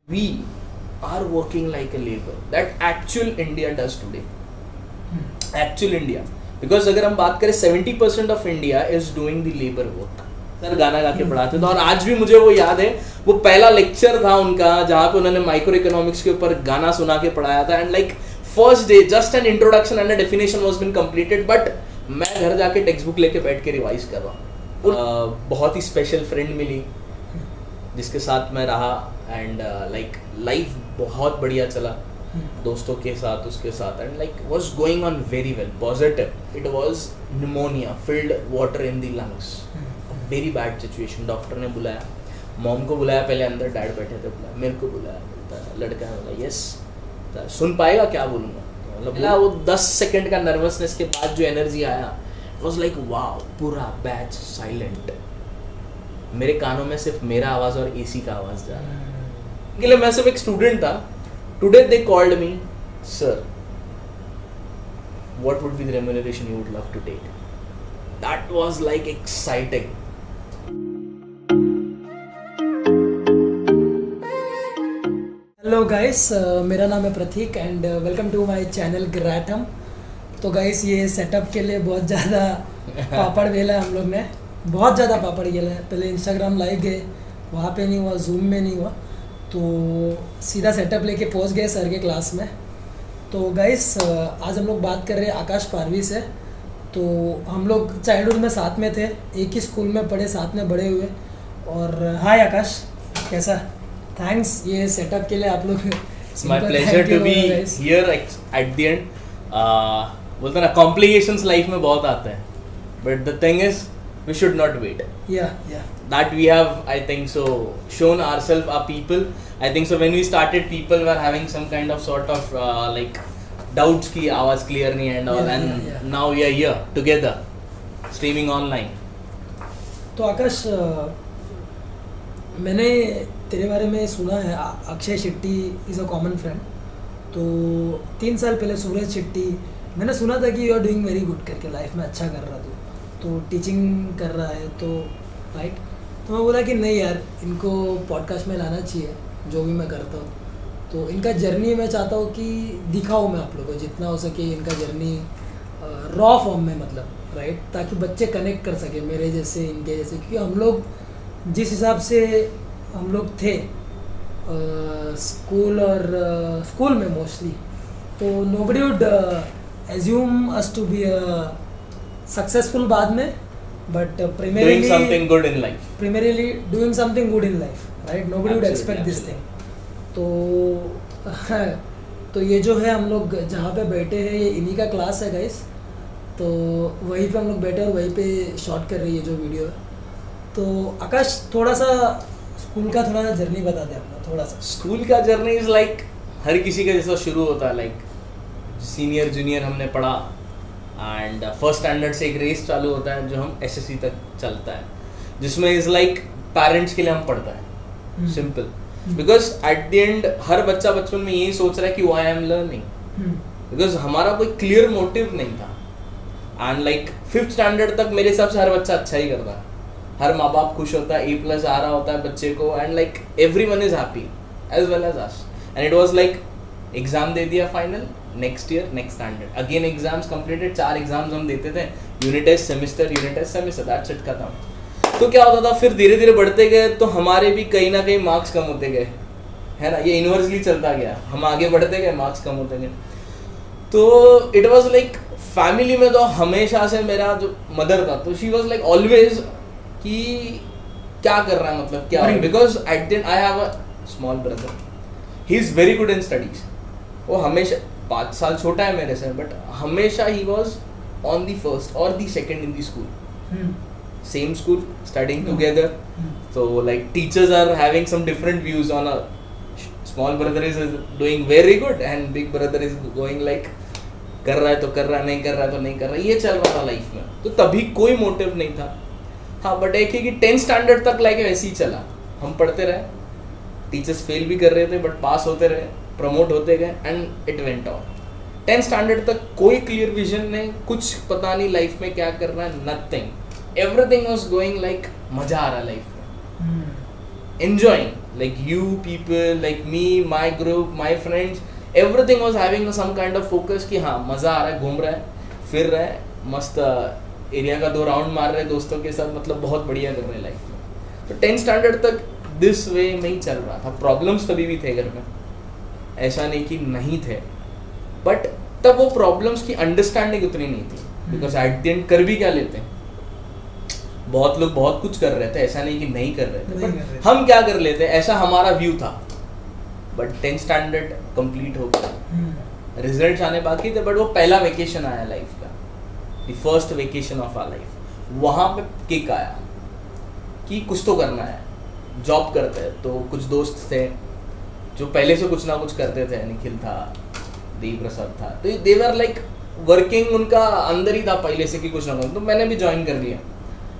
we are working like a labor that actual India does today. Actual India. Because अगर हम बात करें 70% of India is doing the labor work. Sir गाना गा के पढ़ाते थे और आज भी मुझे वो याद है, वो पहला लेक्चर था उनका जहाँ पे उन्होंने माइक्रो इकोनॉमिक्स के ऊपर गाना सुना के पढ़ाया था. And like first day just an introduction and definition was been completed, but मैं घर जाके टेक्स्ट बुक लेके बैठ के रिवाइज कर रहा हूँ. बहुत ही स्पेशल फ्रेंड मिली जिसके साथ मैं रहा एंड लाइक लाइफ बहुत बढ़िया चला दोस्तों के साथ उसके साथ. And like was going on very well positive. It was pneumonia, filled water in the lungs, very bad situation. Doctor ने बुलाया, मॉम को बुलाया, पहले अंदर डैड बैठे थे, बुलाया मेरे को, बुलाया, बोलता लड़का है, बोला यस सुन पाएगा क्या बोलूँगा. मतलब वो 10 सेकंड का नर्वसनेस के बाद जो एनर्जी आया, इट वाज लाइक वाओ. पूरा बैच साइलेंट, मेरे कानों में सिर्फ मेरा आवाज़ और एसी का आवाज़ जा रहा है. के लिए मैं सिर्फ एक स्टूडेंट था. Today they called me, sir what would be the remuneration you would love to take. That was like exciting. Hello guys, मेरा नाम है Prateek and welcome to my channel ग्रैटम. तो गाइस ये सेटअप के लिए बहुत ज़्यादा पापड़ बेला है हम लोग ने, बहुत ज़्यादा पापड़ बेला है. पहले इंस्टाग्राम लाइव गए, वहाँ पे नहीं हुआ, जूम में नहीं हुआ, तो सीधा सेटअप लेके पहुँच गए सर के क्लास में. तो गाइस आज हम लोग बात कर रहे हैं आकाश पारवी से. तो हम लोग चाइल्डहुड में साथ में थे, एक ही स्कूल में पढ़े, साथ में बड़े हुए. और हाय आकाश, कैसा? थैंक्स ये सेटअप के लिए आप लोग. It's my pleasure to be here at the end. बोलते ना कॉम्प्लिकेशंस लाइफ में बहुत आते हैं, but the thing is we should not wait. या That we have, I think so, shown ourselves, our people. I think so when we started, people were having some kind of sort of like doubts ki आवाज clear नहीं है and all, and now we are here together streaming online. तो आकाश, मैंने तेरे बारे में सुना है, Akshay Shetty is a common friend. तो 3 साल पहले सूरज शेट्टी, मैंने सुना था कि you are doing very good करके, लाइफ में अच्छा कर रहा तो टीचिंग कर रहा है, तो राइट. तो मैं बोला कि नहीं यार, इनको पॉडकास्ट में लाना चाहिए जो भी मैं करता हूँ. तो इनका जर्नी मैं चाहता हूँ कि दिखाऊँ मैं आप लोगों को जितना हो सके इनका जर्नी रॉ फॉर्म में, मतलब राइट, ताकि बच्चे कनेक्ट कर सके मेरे जैसे, इनके जैसे. क्योंकि हम लोग जिस हिसाब से हम लोग थे स्कूल में मोस्टली, तो nobody would assume us to be successful बाद में, but primarily doing something good in life. Primarily doing something good in life, right? Nobody would expect this thing. तो ये जो है हम लोग जहाँ पे बैठे हैं, ये इन्हीं का क्लास है गाइस. तो वहीं पे हम लोग बैठे और वहीं पे शॉट कर रही है जो वीडियो है. तो आकाश, थोड़ा सा स्कूल का थोड़ा सा जर्नी बता दे अपना, थोड़ा सा. स्कूल का जर्नी इज लाइक हर किसी का जैसा शुरू होता है. लाइक सीनियर जूनियर हमने पढ़ा एंड फर्स्ट स्टैंडर्ड से एक रेस चालू होता है जो हम एसएससी तक चलता है, जिसमें इज लाइक पेरेंट्स के लिए हम पढ़ता है. Simple, because at the end हर बच्चा बचपन में यही सोच रहा है कि why I am learning, because हमारा कोई क्लियर मोटिव नहीं था. एंड लाइक 5th स्टैंडर्ड तक मेरे हिसाब से हर बच्चा अच्छा ही करता है, हर माँ बाप खुश होता है, A+ आ रहा होता है बच्चे को, and like everyone is happy as well as us. And it was like exam दे दिया final, next year next standard, again exams completed. 4 exams हम देते थे, unit test semester, that's it, खत्म. तो क्या होता था, फिर धीरे धीरे बढ़ते गए तो हमारे भी कहीं ना कहीं मार्क्स कम होते गए, है ना. ये इनवर्सली चलता गया, हम आगे बढ़ते गए, मार्क्स कम होते गए. तो इट वाज लाइक फैमिली में तो हमेशा से मेरा जो मदर था, तो शी वाज लाइक ऑलवेज कि क्या कर रहा है, मतलब क्या, because at the and I have a small brother, he is very good in studies. वो हमेशा 5 साल छोटा है मेरे से, बट हमेशा ही वॉज ऑन दी फर्स्ट और the second in the school. Same school, studying together. तो like teachers are having some different views on a small brother is doing very good and big brother is going like कर रहा है तो कर रहा है, नहीं कर रहा है तो नहीं कर रहा है. ये चल रहा था लाइफ में, तो तभी कोई मोटिव नहीं था. हाँ, बट एक है कि 10th स्टैंडर्ड तक लाइक वैसे ही चला, हम पढ़ते रहे, टीचर्स फेल भी कर रहे थे बट पास होते रहे, प्रमोट होते गए, and it went on. 10th standard तक कोई क्लियर विजन नहीं, कुछ पता नहीं लाइफ में क्या करना है, nothing. Everything was going like मजा आ रहा लाइफ में, enjoying. like you people, like me, my group, my friends, everything was having some kind of focus कि हाँ मज़ा आ रहा है, घूम रहा है, फिर रहा है, मस्त एरिया का 2 राउंड मार रहे हैं दोस्तों के साथ, मतलब बहुत बढ़िया कर रहे हैं लाइफ में. तो 10th स्टैंडर्ड तक दिस वे में ही चल रहा था. प्रॉब्लम्स तभी भी थे घर में, ऐसा नहीं कि नहीं थे, बट तब वो प्रॉब्लम्स की अंडरस्टैंडिंग उतनी नहीं थी. बिकॉज एट द एंड कर भी क्या लेते हैं, बहुत लोग बहुत कुछ कर रहे थे, ऐसा नहीं कि नहीं कर रहे थे, बट हम क्या कर लेते हैं ऐसा हमारा व्यू था. बट 10th स्टैंडर्ड कंप्लीट हो गया, रिजल्ट्स आने बाकी थे, बट वो पहला वेकेशन आया लाइफ का, the first vacation of our life. वहाँ पे किक आया कि कुछ तो करना है, जॉब करते हैं. तो कुछ दोस्त थे जो पहले से कुछ ना कुछ करते थे, निखिल था, देव प्रसाद था, तो देवर लाइक वर्किंग, उनका अंदर ही था पहले से कि कुछ ना कुछ. तो मैंने भी ज्वाइन कर लिया.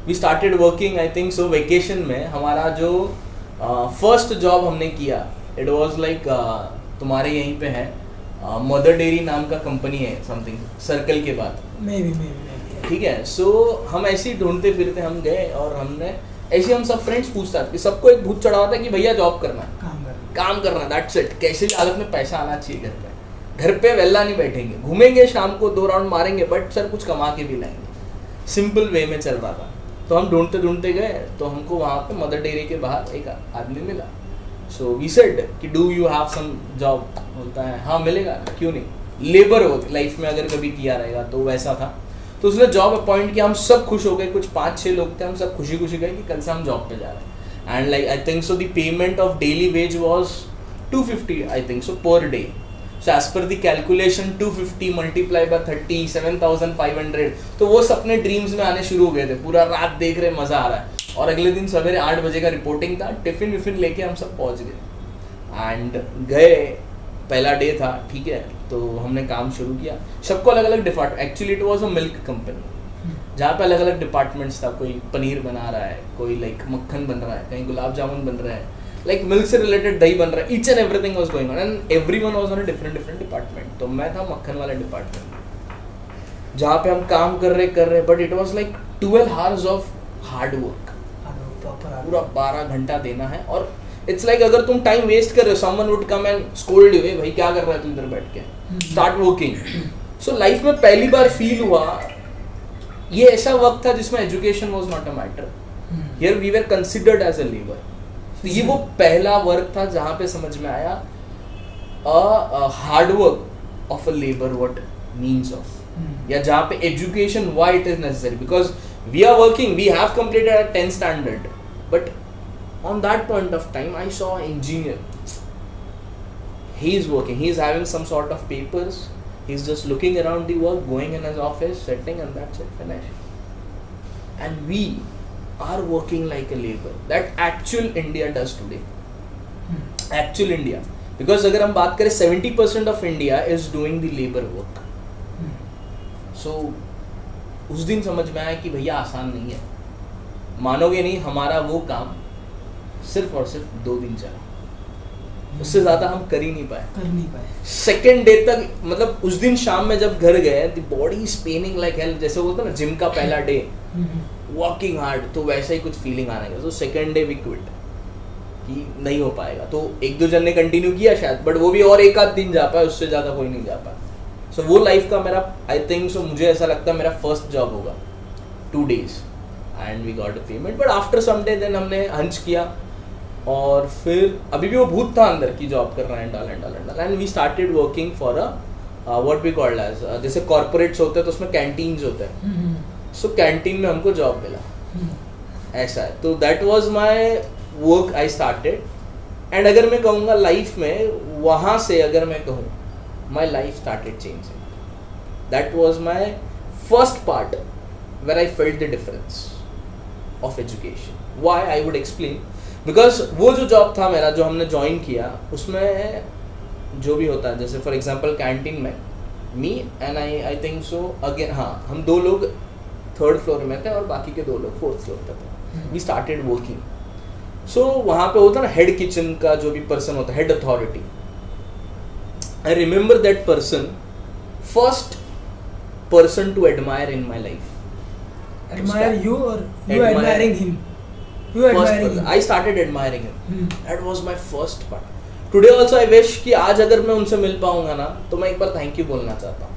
We started working. I think so vacation में हमारा जो फर्स्ट जॉब हमने किया, इट वाज लाइक तुम्हारे यहीं पे है, मदर डेयरी नाम का कंपनी है, समथिंग सर्कल के बाद, मे बी ठीक है. सो हम ऐसे ही ढूंढते फिरते हम गए, और हमने ऐसे हम सब फ्रेंड्स पूछता कि सबको एक भूत चढ़ा होता है कि भैया जॉब करना है, काम करना, दैट्स इट. कैसे भी हालत में पैसा आना चाहिए घर पे वेला नहीं बैठेंगे, घूमेंगे शाम को 2 राउंड मारेंगे, बट सर कुछ कमा के भी लाएंगे. सिंपल वे में चल रहा था. तो हम ढूंढते ढूंढते गए, तो हमको वहाँ पे मदर डेयरी के बाहर एक आदमी मिला. सो वी सेड कि do you have some job. बोलता है हाँ मिलेगा, क्यों नहीं, लेबर वर्क लाइफ में अगर कभी किया रहेगा, तो वैसा था. तो उसने जॉब अपॉइंट किया. हम सब खुश हो गए, कुछ 5-6 लोग थे, हम सब खुशी खुशी गए कि कल से हम जॉब पे जा रहे हैं. And like I think so the payment of daily veg was 250 I think so per day. So as per the calculation 250 multiply by 30 7,500. तो वो सपने ड्रीम्स में आने शुरू हो गए थे. पूरा रात देख रहे, मज़ा आ रहा है. और अगले दिन सवेरे 8 बजे का रिपोर्टिंग था. टिफिन विफिन लेके हम सब पहुंच गए एंड गए. पहला डे था, ठीक है. तो हमने काम शुरू किया. सबको अलग अलग department, actually it was a milk company, जहाँ पे अलग अलग डिपार्टमेंट्स था. कोई पनीर बना रहा है, कोई लाइक मक्खन बन रहा है, कहीं गुलाब जामुन बन रहा है, लाइक मिल्क से रिलेटेड दही बन रहा है. Each and everything was going on and everyone was on a different department. तो मैं था मक्खन वाले डिपार्टमेंट, जहाँ पे हम काम कर रहे, but it was like 12 hours of hard work. पूरा 12 घंटा देना है. और इट्स लाइक अगर तुम टाइम वेस्ट कर रहे हो, someone would come and scold you, भाई क्या कर रहा है तू इधर बैठ के, स्टार्ट वर्किंग. सो लाइफ में पहली बार फील हुआ, ये ऐसा वक्त था जिसमें education was not a matter. Here we were considered as a labour. तो ये वो पहला वर्क था जहाँ पे समझ में आया hard work of a labour what means of, या जहाँ पे education why it is necessary. Because we are working, we have completed at 10th standard, but on that point of time I saw engineer. he is working, he is having some sort of papers, he is just looking around the work, going in his office, sitting, and that's it, finished. And we are working like a labor. That actual India does today. Actual India. Because अगर हम बात करें 70% of India is doing the labor work. So उस दिन समझ में आया कि भैया आसान नहीं है. मानोगे नहीं, हमारा वो काम सिर्फ और सिर्फ 2 दिन चला, उससे ज्यादा हम कर ही नहीं पाए. सेकेंड डे तक, मतलब उस दिन शाम में जब घर गए, the body is Penning like hell. जैसे बोलते ना जिम का पहला डे, वर्किंग हार्ड, तो वैसा ही कुछ फीलिंग आने लगा. तो सेकेंड डे वी क्विट कि नहीं हो पाएगा. तो 1-2 जन ने कंटिन्यू किया शायद, बट वो भी और 1-आध दिन जा पाए, उससे ज़्यादा कोई नहीं जा पाया. सो वो लाइफ का मेरा, आई थिंक सो, मुझे ऐसा लगता है मेरा फर्स्ट जॉब होगा. 2 days and we got a payment. But after some day then हमने हंच किया, और फिर अभी भी वो भूत था अंदर की जॉब कर रहा है and we started working for a what we called as, जैसे कॉर्पोरेट्स होते हैं तो उसमें कैंटीन्स होते हैं. सो कैंटीन में हमको जॉब मिला. ऐसा है. तो that was my work I started. And अगर मैं कहूँगा लाइफ में, वहाँ से अगर मैं कहूँ, my life started changing. That was my first part where I felt the difference of education. Why I would explain. Because वो जो जॉब था मेरा, जो हमने ज्वाइन किया, उसमें जो भी होता है, जैसे फॉर एग्जांपल कैंटीन में me and I think so again, हाँ, हम 2 लोग 3rd फ्लोर में थे और बाकी के 2 लोग 4th फ्लोर पे थे. We started working. सो वहाँ पे होता ना हेड किचन का जो भी पर्सन होता है, head authority. I remember that person, first person to admire in my life. Admire you or you admiring him? You were admiring him. I started admiring him. That was my first part. Today also I wish कि आज अगर मैं उनसे मिल पाऊंगा ना तो मैं एक बार थैंक यू बोलना चाहता हूँ,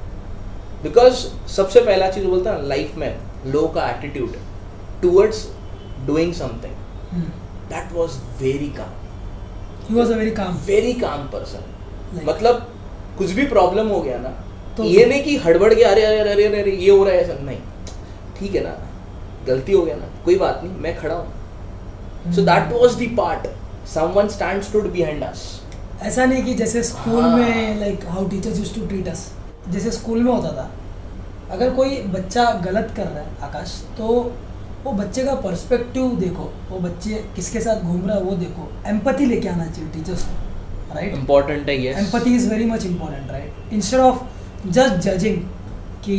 बिकॉज सबसे पहला चीज बोलता है लाइफ में लोगों का attitude towards doing something, that was very calm. He was a very calm person. Like- मतलब कुछ भी प्रॉब्लम हो गया ना तो ये नहीं कि हड़बड़ के अरे अरे अरे अरे ये हो रहा है ऐसा नहीं, ठीक है ना, गलती हो गया ना, कोई बात नहीं, मैं खड़ा हूँ. So that was the part, someone stand stood behind us. ऐसा नहीं कि जैसे स्कूल में like how teachers used to treat us, जैसे स्कूल में होता था अगर कोई बच्चा गलत कर रहा है आकाश तो वो बच्चे का पर्सपेक्टिव देखो, वो बच्चे किसके साथ घूम रहा है वो देखो, एम्पैथी लेके आना चाहिए टीचर्स को, राइट. इम्पोर्टेंट है, yes. Empathy is very much important, right. Instead of just judging कि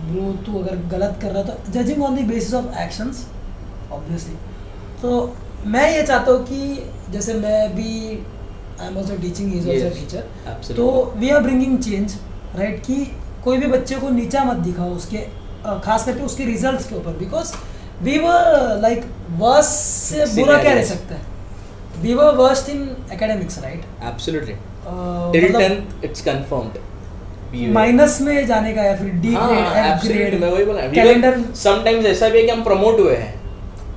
ब्रो तू अगर गलत कर रहा तो judging on the basis of actions obviously. तो मैं ये चाहता हूँ कि जैसे मैं भी I am also teaching, is also teacher, तो we are bringing change, right. कि कोई भी बच्चे को नीचा मत दिखाओ उसके खास करके उसके रिजल्ट्स के ऊपर, because we were like worse से बुरा क्या रह सकता है, we were worst in academics, right. Absolutely. Till 10th it's confirmed. Minus में जाने का या फिर डी ग्रेड, एफ ग्रेड, मैं वही बोला. कैलेंडर समटाइम्स ऐसा भी है कि हम प्रमोट हुए हैं,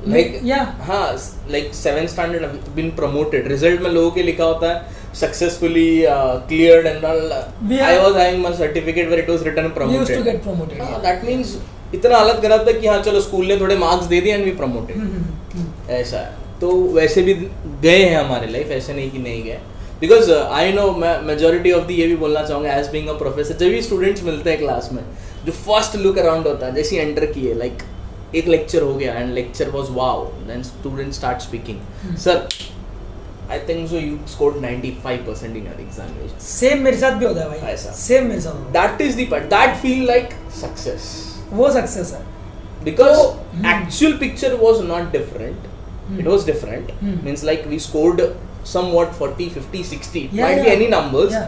लाइक yeah. हाँ, like 7th standard been promoted, result में लोगों के लिखा होता है successfully cleared and all. I was having my certificate where it was written We used to promoted. get promoted, yeah. That means इतना हालत खराब था कि हाँ चलो स्कूल ने थोड़े मार्क्स दे दिए एंड वी प्रमोटेड. ऐसा है. तो वैसे भी गए हैं हमारे लाइफ, ऐसे नहीं कि नहीं गए. बिकॉज आई नो मैं मेजोरिटी ऑफ द ये भी बोलना चाहूँगा एज बीइंग अ प्रोफेसर, जब भी स्टूडेंट्स मिलते हैं क्लास में जो फर्स्ट लुक अराउंड होता है जैसे एंटर किए, लाइक एक लेक्चर हो गया and lecture was wow, then student start speaking, sir I think so you scored 95% in your examination. Same मेरे साथ भी होता है भाई, ऐसा. सेम मेरे साथ. That is the part that feel like success, वो सक्सेस है. because actual picture was not different. It was different. Means like we scored somewhat 40, 50, 60. It might be any numbers. Yeah.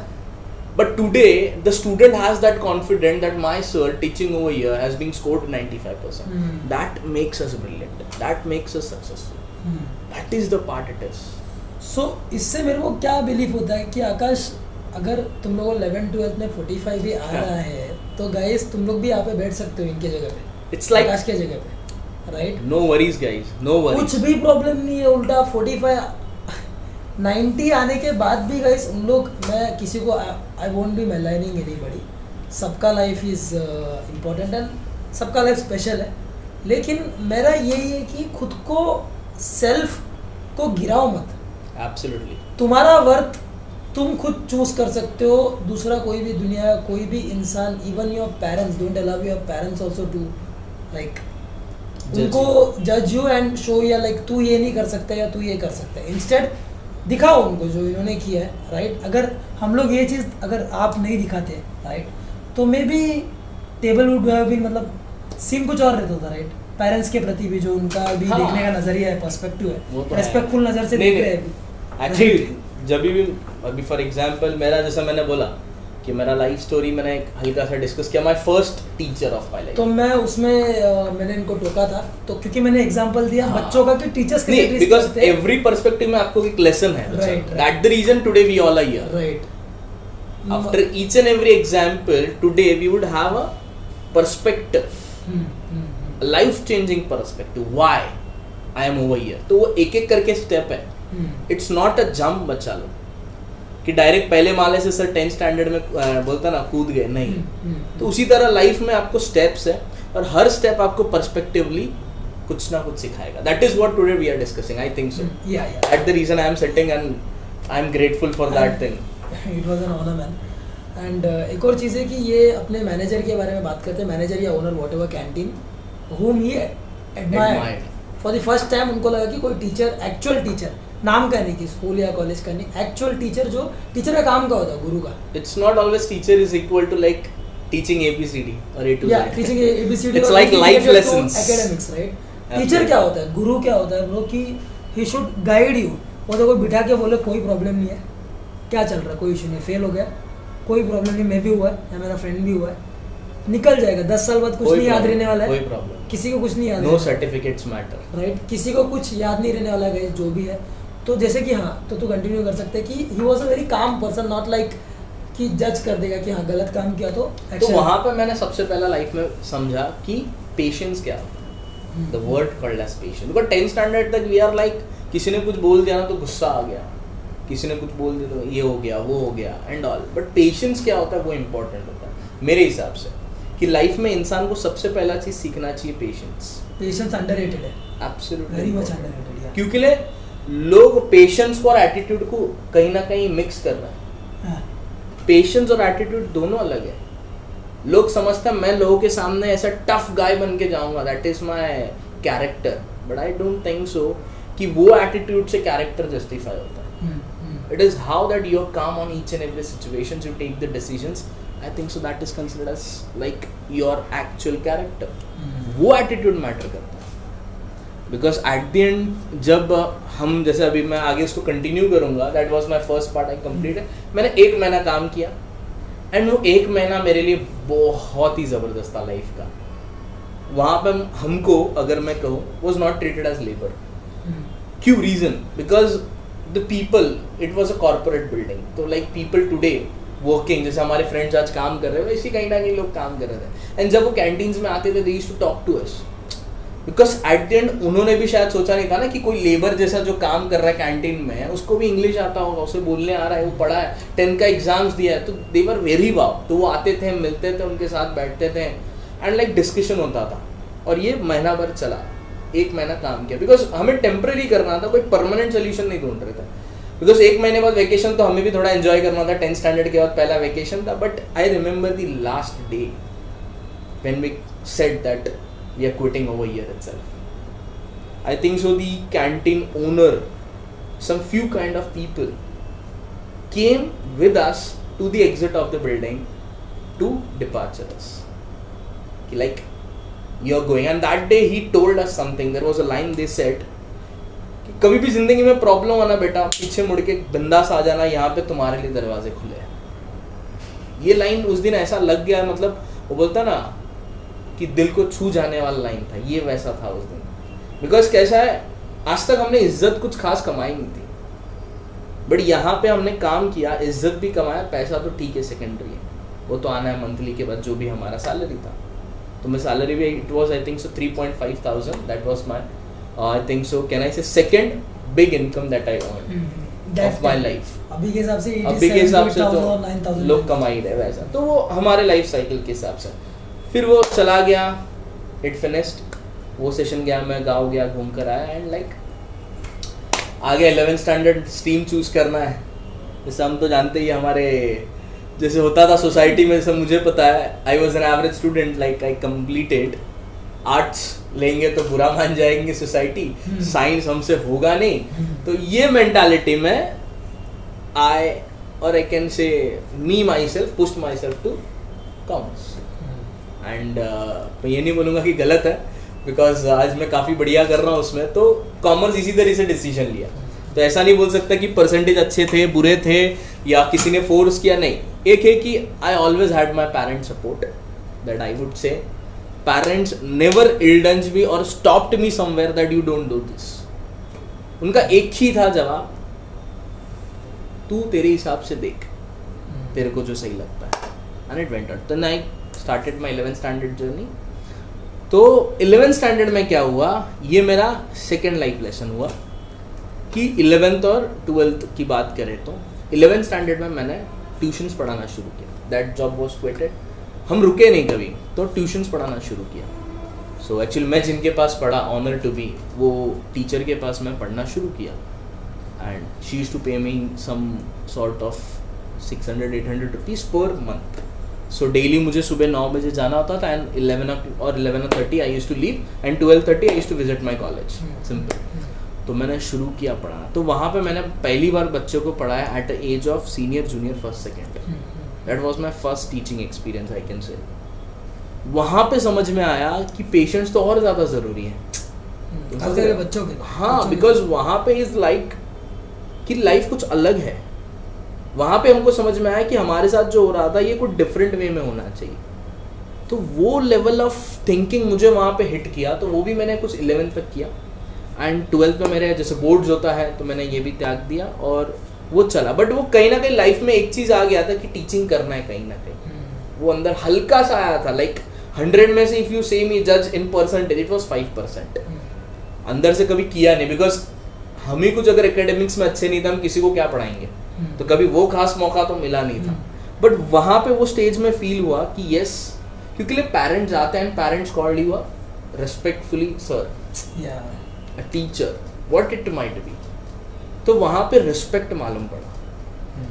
But today the student has that confidence that my sir teaching over here has been scored 95%. That makes us brilliant. That makes us successful. That is the part it is. So इससे मेरे को क्या belief होता है कि आकाश अगर तुम लोगों को 11-12 में 45 भी आ रहा है तो गाइस तुम लोग भी यहाँ पे बैठ सकते हो इनके जगह पे. It's like आकाश के जगह पे, right. no worries guys, no worries. कुछ भी प्रॉब्लम नहीं है, उल्टा 45 90 आने के बाद भी गाइस उन लोग, मैं किसी को आई वोंट बी मेलाइनिंग एनीबॉडी, सबका लाइफ इज इम्पोर्टेंट एंड सबका लाइफ स्पेशल है, लेकिन मेरा यही है कि खुद को सेल्फ को गिराओ मत. Absolutely. तुम्हारा वर्थ तुम खुद चूज कर सकते हो, दूसरा कोई भी दुनिया कोई भी इंसान, even your parents, don't allow your parents also to like उनको जज यू एंड शो या लाइक तू ये नहीं कर सकता या तू ये कर सकता है. इंस्टेड दिखाओ उनको जो इन्होंने किया है, राइट. अगर हम लोग ये चीज़ अगर आप नहीं दिखाते, राइट, तो maybe table would have been, मतलब सीन कुछ और रहता था, राइट. पेरेंट्स के प्रति भी जो उनका भी देखने का नजरिया है, पर्सपेक्टिव है, रेस्पेक्टफुल नज़र से देख रहे हैं. एक्चुअली जब भी अभी फॉर एग्जांपल मेरा, जैसा मैंने बोला कि मेरा लाइफ स्टोरी मैंने एक हल्का सा डिस्कस किया, my first teacher of my life. तो मैं उसमें मैंने इनको टोका था, तो क्योंकि मैंने एग्जांपल दिया बच्चों का कि टीचर्स कैसे ट्रीट बिकॉज करते हैं. एवरी पर्सपेक्टिव में आपको एक लेसन है. Right. That the reason today we all are here. Right. After each and every example today we would have a perspective, life changing perspective, why I am over here. तो वो एक एक करके step है. It's not a jump बच्चा लोग कि direct पहले माले से सर 10th स्टैंडर्ड में बोलता ना कूद गए, नहीं. तो उसी तरह लाइफ में आपको स्टेप्स है और हर स्टेप आपको पर्सपेक्टिवली कुछ ना कुछ सिखाएगा. That is what today we are discussing. I think so that the reason I am sitting and I am grateful for that thing. It was an honour man. And एक और चीज़ है कि ये अपने मैनेजर के बारे में बात करते हैं, मैनेजर या owner what ever, canteen, whom he admired for the first time. उनको लगा कि कोई टीचर, एक्चुअल टीचर, नाम का नहीं कि स्कूल या कॉलेज का नहीं, एक्चुअल टीचर जो टीचर का काम का होता है, गुरु का. It's not always teacher is equal to like teaching ABCD और A to Z. या teaching ABCD, it's like life lessons. Academics, right. Teacher क्या होता है, गुरु क्या होता है ब्रो, कि ही शुड गाइड यू. वो तो कोई बिठा के बोले कोई प्रॉब्लम नहीं है, क्या चल रहा है, कोई इशू नहीं, फेल हो गया, कोई प्रॉब्लम नहीं, मैं भी हुआ है या मेरा फ्रेंड भी हुआ है, निकल जाएगा, 10 साल बाद कुछ कोई नहीं याद problem, रहने वाला है, कोई प्रॉब्लम, किसी को कुछ नहीं याद नो सर्टिफिकेट्स मैटर, राइट, किसी को कुछ याद नहीं रहने वाला है जो भी है। तो जैसे कि हाँ, तो तू कंटिन्यू कर सकते हैं कि he was a very calm person, not like कि जज कर देगा कि हाँ गलत काम किया तो तो वहाँ पे मैंने सबसे पहला लाइफ में समझा कि पेशेंस क्या, the word called as patience. Because 10th standard तक वी आर लाइक, किसी ने कुछ बोल दिया ना तो गुस्सा आ गया, किसी ने कुछ बोल दिया तो ये हो गया वो हो गया एंड ऑल। बट पेशेंस क्या होता है वो इम्पोर्टेंट होता है मेरे हिसाब से, कि लाइफ में इंसान को सबसे पहला चीज़ सीखना चाहिए पेशेंस। पेशेंस अंडररेटेड है, एब्सोल्युटली वेरी मच अंडररेटेड है, क्योंकि लोग पेशेंस को और एटीट्यूड को कहीं ना कहीं मिक्स कर रहे हैं। पेशेंस और एटीट्यूड दोनों अलग है। लोग समझते हैं मैं लोगों के सामने ऐसा टफ गाय बन के जाऊंगा, that is my character, but I don't think so कि वो एटीट्यूड से कैरेक्टर जस्टिफाई होता है। It is how that you are calm on each and every situation, you take the decisions, I think so that is considered as like your actual character. वो attitude matter करता है, because at the and जब हम, जैसे अभी मैं आगे उसको कंटिन्यू करूंगा, that was my first part, I completed. मैंने 1 महीना काम किया एंड वो 1 महीना मेरे लिए बहुत ही ज़बरदस्त था लाइफ का। वहाँ पे हमको अगर मैं कहूँ was not treated as labour. क्यों? Reason because the people, it was a corporate building, तो लाइक पीपल टुडे वर्किंग, जैसे हमारे फ्रेंड्स आज काम कर रहे हैं वैसे कहीं ना कहीं लोग काम कर रहे थे। एंड जब वो कैंटीन्स में आते थे they used to talk to us, because at the end उन्होंने भी शायद सोचा नहीं था ना कि कोई लेबर जैसा जो काम कर रहा है कैंटीन में, उसको भी इंग्लिश आता होगा, उसे बोलने आ रहा है, वो पढ़ा है, 10th का एग्जाम्स दिया है, तो दे वर वेरी वाव। तो वो आते थे, मिलते थे, उनके साथ बैठते थे एंड लाइक डिस्कशन होता था। और ये महीना भर चला, 1 महीना काम किया, बिकॉज हमें टेम्पररी करना था, कोई परमानेंट सोल्यूशन नहीं ढूंढ रहे थे। बिकॉज 1 महीने बाद वेकेशन, तो हमें भी थोड़ा एंजॉय करना था, 10th स्टैंडर्ड के बाद पहला वेकेशन था। But I remember the last day when we said that we are quitting over here itself. I think so the canteen owner, some few kind of people came with us to the exit of the building to departure us. Like, you're going, and that day he told us something. There was a line they said कि कभी भी जिंदगी में problem आना बेटा, पीछे मुड़ के बिंदास आ जाना, यहाँ पे तुम्हारे लिए दरवाजे खुले हैं। ये लाइन उस दिन ऐसा लग गया, मतलब वो बोलता ना कि दिल को छू जाने वाला लाइन था, ये वैसा था उस दिन। बिकॉज कैसा है, आज तक हमने इज्जत कुछ खास कमाई नहीं थी, बट यहाँ पे हमने काम किया, इज्जत भी कमाया, पैसा तो ठीक है सेकेंडरी है, वो तो आना है मंथली के बाद जो भी हमारा सैलरी था। तो मैं सैलरी भी, it was I think so 3.5 thousand, that was my I think so can I say second big income that I earn of my life. अभी के हिसाब से तो लोग कमाई रहे वैसा, तो वो हमारे लाइफ साइकिल के हिसाब से। फिर वो चला गया, इट फिनिश्ड, वो सेशन गया, मैं गाँव गया, घूम कर आया एंड लाइक आगे 11th स्टैंडर्ड स्ट्रीम चूज करना है। जैसे हम तो जानते ही हमारे जैसे होता था सोसाइटी में, जैसे मुझे पता है, I was an average student, like I completed arts लेंगे तो बुरा मान जाएंगे सोसाइटी, साइंस हमसे होगा नहीं, तो ये मेंटालिटी में आई और I can say me myself pushed myself to commerce. And मैं ये नहीं बोलूँगा कि गलत है, बिकॉज आज मैं काफ़ी बढ़िया कर रहा हूँ उसमें, तो कॉमर्स इसी तरह से डिसीजन लिया। तो ऐसा नहीं बोल सकता कि परसेंटेज अच्छे थे, बुरे थे, या किसी ने फोर्स किया, नहीं। एक है कि I always had my parents support, that I would say parents never indulge me और stopped me somewhere that you don't do this. उनका एक ही था जवाब, तू तेरे हिसाब से देख, तेरे को जो सही लगता है, and it went out. Then I started my 11th standard journey. तो 11th स्टैंडर्ड में क्या हुआ, ये मेरा सेकेंड लाइफ लेसन हुआ कि 11th और 12th की बात करें तो 11th स्टैंडर्ड में मैंने ट्यूशन्स पढ़ाना शुरू किया। दैट जॉब वॉज क्विटेड, हम रुके नहीं कभी, तो ट्यूशन्स पढ़ाना शुरू किया। सो एक्चुअली मैं जिनके पास पढ़ा, ऑनर टू बी, वो टीचर के पास मैं पढ़ना शुरू किया and she used to pay me some sort of 600-800 rupees per month. So daily मुझे सुबह 9 बजे जाना होता था and 11:30 I used to leave and 12:30 I used to visit my college, simple. तो मैंने शुरू किया पढ़ाना। तो वहाँ पे मैंने पहली बार बच्चों को पढ़ाया at the age of senior junior first second. That was my first teaching experience, I can say. वहाँ पे समझ में आया कि पेशेंस तो और ज़्यादा ज़रूरी है बच्चों के। हाँ, बिकॉज वहाँ पे इज़ लाइक कि लाइफ कुछ अलग है। वहाँ पे हमको समझ में आया कि हमारे साथ जो हो रहा था ये कुछ डिफरेंट वे में होना चाहिए। तो वो लेवल ऑफ थिंकिंग मुझे वहाँ पे हिट किया, तो वो भी मैंने कुछ 11th तक किया। एंड 12th में मेरे जैसे बोर्ड्स होता है तो मैंने ये भी त्याग दिया और वो चला। बट वो कहीं ना कहीं लाइफ में एक चीज़ आ गया था कि टीचिंग करना है कहीं ना कहीं, वो अंदर हल्का सा आया था। लाइक 100 में से इफ़ यू से मी जज इन परसेंटेज इट वॉज 5%। अंदर से कभी किया नहीं, बिकॉज हम ही कुछ अगर एकेडमिक्स में अच्छे नहीं थे, हम किसी को क्या पढ़ाएंगे, तो कभी वो खास मौका तो मिला नहीं था। बट वहाँ पे वो स्टेज में फील हुआ कि यस, क्योंकि पेरेंट्स आते हैं, parents called you respectfully sir, a teacher, what it might B. तो वहाँ पे रिस्पेक्ट मालूम पड़ा।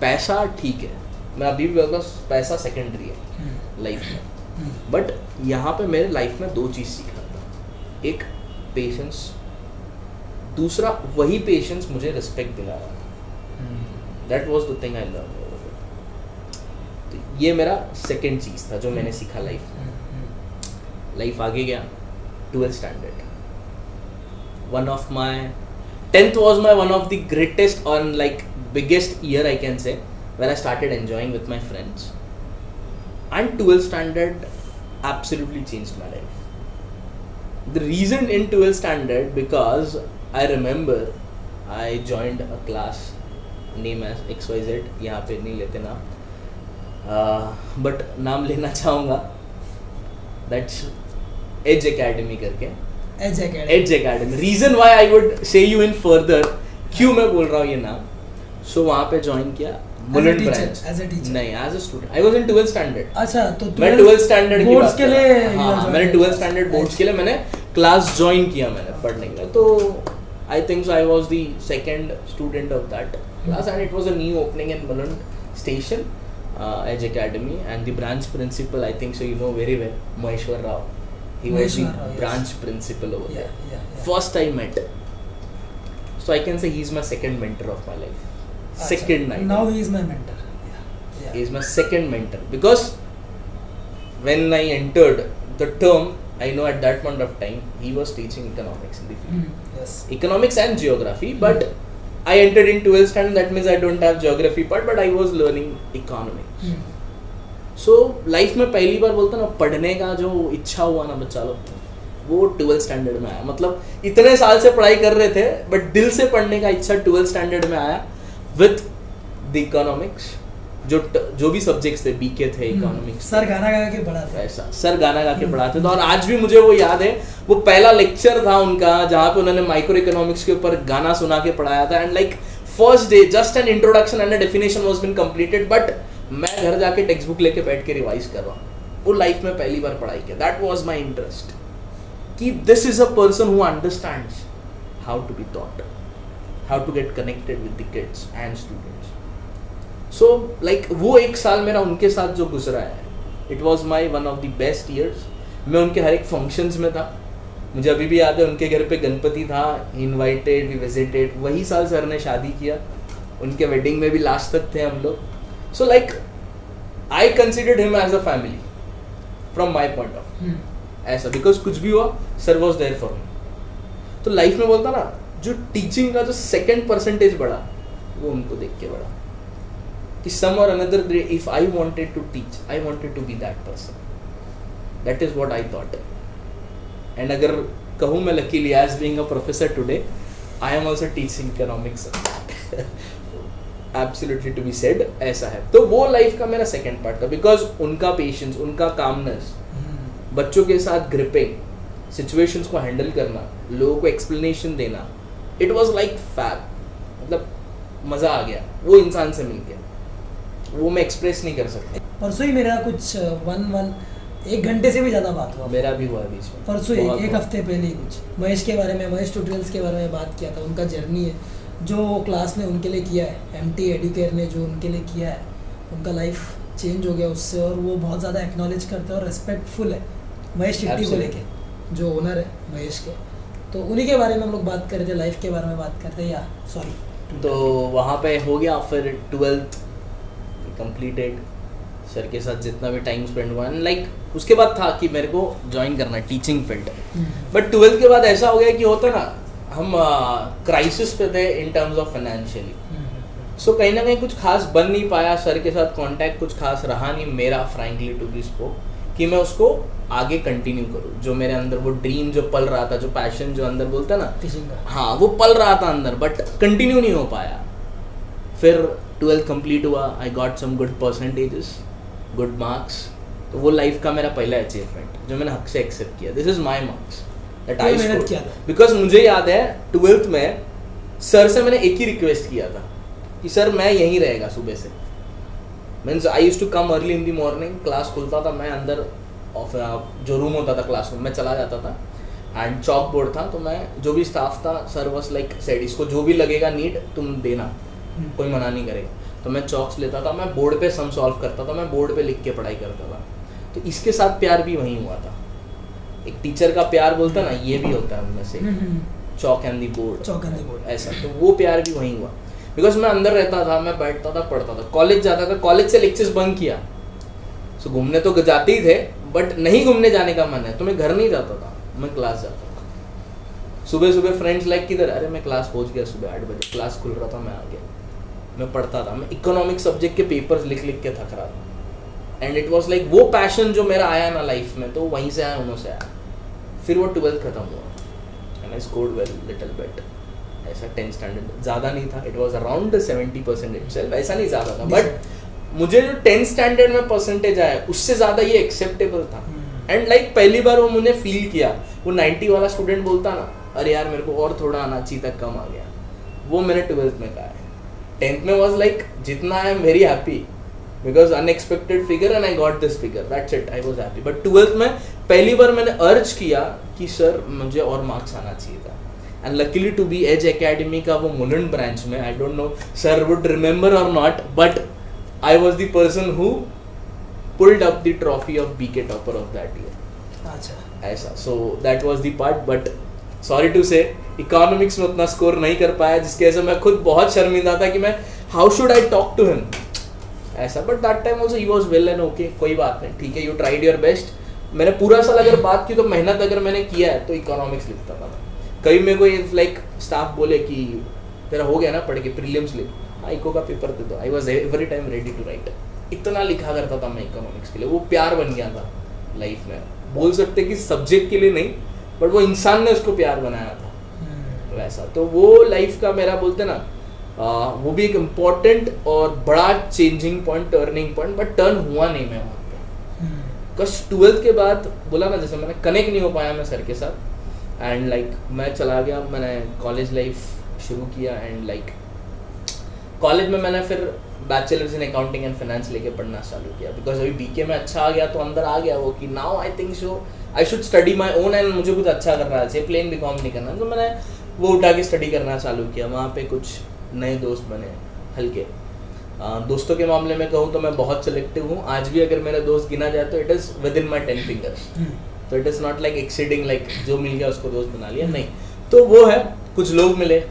पैसा ठीक है, मैं अभी भी बोलता हूँ पैसा सेकेंडरी है लाइफ में, बट यहाँ पे मेरे लाइफ में 2 चीज़ सीखा था। एक पेशेंस, दूसरा वही पेशेंस मुझे रिस्पेक्ट दिला रहा था। That was the thing I learn. तो ये मेरा सेकेंड चीज़ था जो मैंने सीखा लाइफ में। लाइफ आगे गया, 12th standard, one of my 10th was my one of the greatest and like biggest year I can say, where I started enjoying with my friends. And 12th standard absolutely changed my life. The reason in 12th standard, because I remember I joined a class name as XYZ, यहाँ पे नहीं लेते नाम, but नाम लेना चाहूँगा, that's Edge Academy करके। Edge Academy. Reason why I would say you in further, क्यों मैं बोल रहा हूँ ये नाम। सो वहाँ पे ज्वाइन किया बुलेट ब्रांच। नहीं, as a student. I was in 12th standard. अच्छा, तो मैं 12th स्टैंडर्ड की बोर्ड्स के लिए, हाँ, मैंने 12th स्टैंडर्ड बोर्ड्स के लिए मैंने क्लास ज्वाइन किया मैंने पढ़ने के लिए। तो I think so I was the second student of that class, and it was a new opening in Mulund station, Edge Academy, and the branch principal, I think so you know very well, Maheshwar Rao. He was the branch principal over there. First I met. So I can say he's my second mentor of my life. Second night. Now he is my mentor. He is my second mentor, because when I entered the term, I know at that point of time he was teaching economics in the field. Yes. Economics and geography, but I entered in 12th standard. That means I don't have geography part, but I was learning economics. So life में पहली बार बोलता ना, पढ़ने का जो इच्छा हुआ ना बच्चा लोग, वो 12th स्टैंडर्ड में आया। मतलब इतने साल से पढ़ाई कर रहे थे, बट दिल से पढ़ने का इच्छा 12th स्टैंडर्ड में आया विथ द इकोनॉमिक्स। जो भी सब्जेक्ट्स थे, बीके थे, इकोनॉमिक्स, सर गाना गा के पढ़ाते, ऐसा सर गाना गा के पढ़ाते थे। और आज भी मुझे वो याद है, वो पहला लेक्चर था उनका जहाँ पे उन्होंने माइक्रो इकोनॉमिक्स के ऊपर गाना सुना के पढ़ाया था। And like first day just an introduction and a definition was been completed, but मैं घर जाके टेक्स्ट बुक लेके बैठ के रिवाइज कर रहा हूँ। वो लाइफ में पहली बार पढ़ाई किया। दैट वाज माय इंटरेस्ट कि this is a person who understands how to be taught, how to get connected with the kids and students. So like वो एक साल मेरा उनके साथ जो गुजरा है, it was my one of the best years. मैं उनके हर एक फंक्शंस में था। मुझे अभी भी याद है, उनके घर पे गणपति था, इनवाइटेड, वी विजिटेड। वही साल सर ने शादी किया, उनके वेडिंग में भी लास्ट तक थे हम लोग। So like I considered him as a family from my point of view, ऐसा, because कुछ भी हुआ sir was there for me। तो लाइफ में बोलता ना, जो टीचिंग का जो सेकंड परसेंटेज बढ़ा, वो उनको देख के बढ़ा कि some or another day if I wanted to teach, I wanted to be that person. That is what I thought. And अगर कहूँ मैं luckily as being a professor today, I am also teaching economics. Absolutely to be said, ऐसा है। तो वो life का मेरा second part था, बिकॉज उनका पेशेंस, उनका कामनेस, बच्चों के साथ ग्रिपिंग, सिचुएशंस को हैंडल करना, लोगों को एक्सप्लेनेशन देना, इट वाज लाइक फैब। मतलब मज़ा आ गया वो इंसान से मिलके, वो मैं एक्सप्रेस नहीं कर सकता। परसों ही मेरा कुछ 1 घंटे से भी ज़्यादा बात हुआ। मेरा भी हुआ बीच में, परसों एक हफ्ते पहले ही कुछ महेश के बारे में, महेश ट्यूटोरियल्स के बारे में बात किया था। उनका जर्नी है जो क्लास ने उनके लिए किया है, MT एडुकेयर ने जो उनके लिए किया है, उनका लाइफ चेंज हो गया उससे, और वो बहुत ज़्यादा एक्नॉलेज करते हैं और रेस्पेक्टफुल है महेश शेट्टी को लेके, जो ओनर है महेश के। तो उन्हीं के बारे में हम लोग बात कर रहे थे, लाइफ के बारे में बात करते हैं, या सॉरी। तो वहाँ पे हो गया, फिर 12th कंप्लीटेड, सर के साथ जितना भी टाइम स्पेंड हुआ, लाइक उसके बाद था कि मेरे को ज्वाइन करना है टीचिंग फील्ड। बट 12th के बाद ऐसा हो गया कि होता ना, हम क्राइसिस पे थे इन टर्म्स ऑफ फाइनेंशियली। सो कहीं ना कहीं कुछ खास बन नहीं पाया, सर के साथ कांटेक्ट कुछ खास रहा नहीं मेरा, फ्रैंकली टू बी स्पोक। कि मैं उसको आगे कंटिन्यू करूँ, जो मेरे अंदर वो ड्रीम जो पल रहा था, जो पैशन जो अंदर बोलता है ना, टीचिंग का। हाँ वो पल रहा था अंदर, बट कंटिन्यू नहीं हो पाया। फिर 12th कंप्लीट हुआ, I got some good percentages, good marks, तो वो लाइफ का मेरा पहला अचीवमेंट जो मैंने हक से एक्सेप्ट किया, this is my marks that I मेहनत किया था। बिकॉज मुझे याद है 12th में सर से मैंने एक ही रिक्वेस्ट किया था कि सर मैं यहीं रहेगा सुबह से, means I use to come early in the morning, class खुलता था, मैं अंदर जो रूम होता था क्लासरूम में चला जाता था, एंड चॉक बोर्ड था, तो मैं जो भी स्टाफ था, सर वॉज लाइक सेड इसको जो भी लगेगा नीड तुम देना, कोई मना नहीं करेगा। तो मैं चॉक्स लेता था, मैं बोर्ड पे सम सॉल्व करता था, मैं बोर्ड पे लिख के पढ़ाई करता था। तो इसके साथ प्यार भी वहीं हुआ था, एक टीचर का प्यार बोलता ना, ये भी होता है उनमें से, चॉक एंड दी बोर्ड, ऐसा। तो वो प्यार भी वहीं हुआ, बिकॉज मैं अंदर रहता था, मैं बैठता था, पढ़ता था, कॉलेज जाता था, कॉलेज से लेक्चर्स बंक किया, सो घूमने तो जाते ही थे, बट नहीं घूमने जाने का मन है तो मैं घर नहीं जाता था, मैं क्लास जाता था। सुबह सुबह फ्रेंड्स लाइक किधर, अरे मैं क्लास पहुंच गया, सुबह 8 बजे क्लास खुल रहा था, मैं आ गया, मैं पढ़ता था, मैं इकोनॉमिक सब्जेक्ट के पेपर्स लिख लिख के थक रहा था। एंड इट वॉज लाइक वो पैशन जो मेरा आया ना लाइफ में, तो वहीं से आया, उन्होंने से आया। फिर वो 12th खत्म हुआ and I scored well little bit, ऐसा 10th स्टैंडर्ड ज़्यादा नहीं था, इट वॉज अराउंड 70% इटसेल्फ, ऐसा नहीं ज़्यादा था, बट मुझे जो 10th स्टैंडर्ड में परसेंटेज आया उससे ज़्यादा ये एक्सेप्टेबल था। एंड लाइक पहली बार वो मुझे फील किया, वो 90 वाला स्टूडेंट बोलता ना, अरे यार मेरे को और थोड़ा आना चाहिए था, कम आ गया, वो मैंने 12th में कहा है। 10th में वॉज लाइक जितना I am very happy because unexpected figure and I got this figure, that's it, I was happy. But 12th में पहली बार मैंने अर्ज किया कि सर मुझे और मार्क्स आना चाहिए था। And luckily to be as academy का वो मुलुंड ब्रांच में, I don't know sir would remember और not, but I was the person who pulled up the trophy of BK topper of that year. अच्छा, ऐसा, so that was the part, but sorry to say economics में उतना score नहीं कर पाया, जिसकी वजह से मैं खुद बहुत शर्मिंदा था कि मैं how should I talk to him, ऐसा। But that time also he was well and okay, कोई बात नहीं, ठीक है, यू ट्राइड योर बेस्ट। मैंने पूरा साल अगर बात की तो मेहनत अगर मैंने किया है तो इकोनॉमिक्स लिखता था। कभी मेरे को लाइक स्टाफ बोले कि तेरा हो गया ना पढ़ के, प्रीलिम्स लिख, हाँ इको का पेपर दे दो, I was every time ready to write. इतना लिखा करता था मैं इकोनॉमिक्स के लिए, वो प्यार बन गया था लाइफ में, बोल सकते कि सब्जेक्ट के लिए नहीं, बट वो इंसान ने उसको प्यार बनाया था, वैसा। तो वो लाइफ का मेरा बोलते ना, वो भी एक इम्पॉर्टेंट और बड़ा changing point, turning point, but turn हुआ नहीं मैं वहाँ पे, बिकॉज 12th के बाद बोला ना, जैसे मैंने कनेक्ट नहीं हो पाया मैं सर के साथ, एंड लाइक मैं चला गया, मैंने कॉलेज लाइफ शुरू किया, एंड लाइक कॉलेज में मैंने फिर bachelors in accounting and finance लेके पढ़ना चालू किया, बिकॉज अभी बीके में अच्छा आ गया तो अंदर आ गया वो कि now I think so I should study my own, and मुझे कुछ अच्छा करना चाहिए, प्लेन बीकॉम नहीं करना, तो मैंने वो उठा के स्टडी करना चालू किया। वहाँ पे कुछ नए दोस्त बने हल्के, दोस्तों के मामले में कहूँ तो मैं बहुत सिलेक्टिव हूँ, आज भी अगर मेरे दोस्त गिना जाए तो it is within my 10 fingers, तो it is not like exceeding like जो मिल गया उसको दोस्त बना लिया, नहीं। तो वो है, कुछ लोग मिले,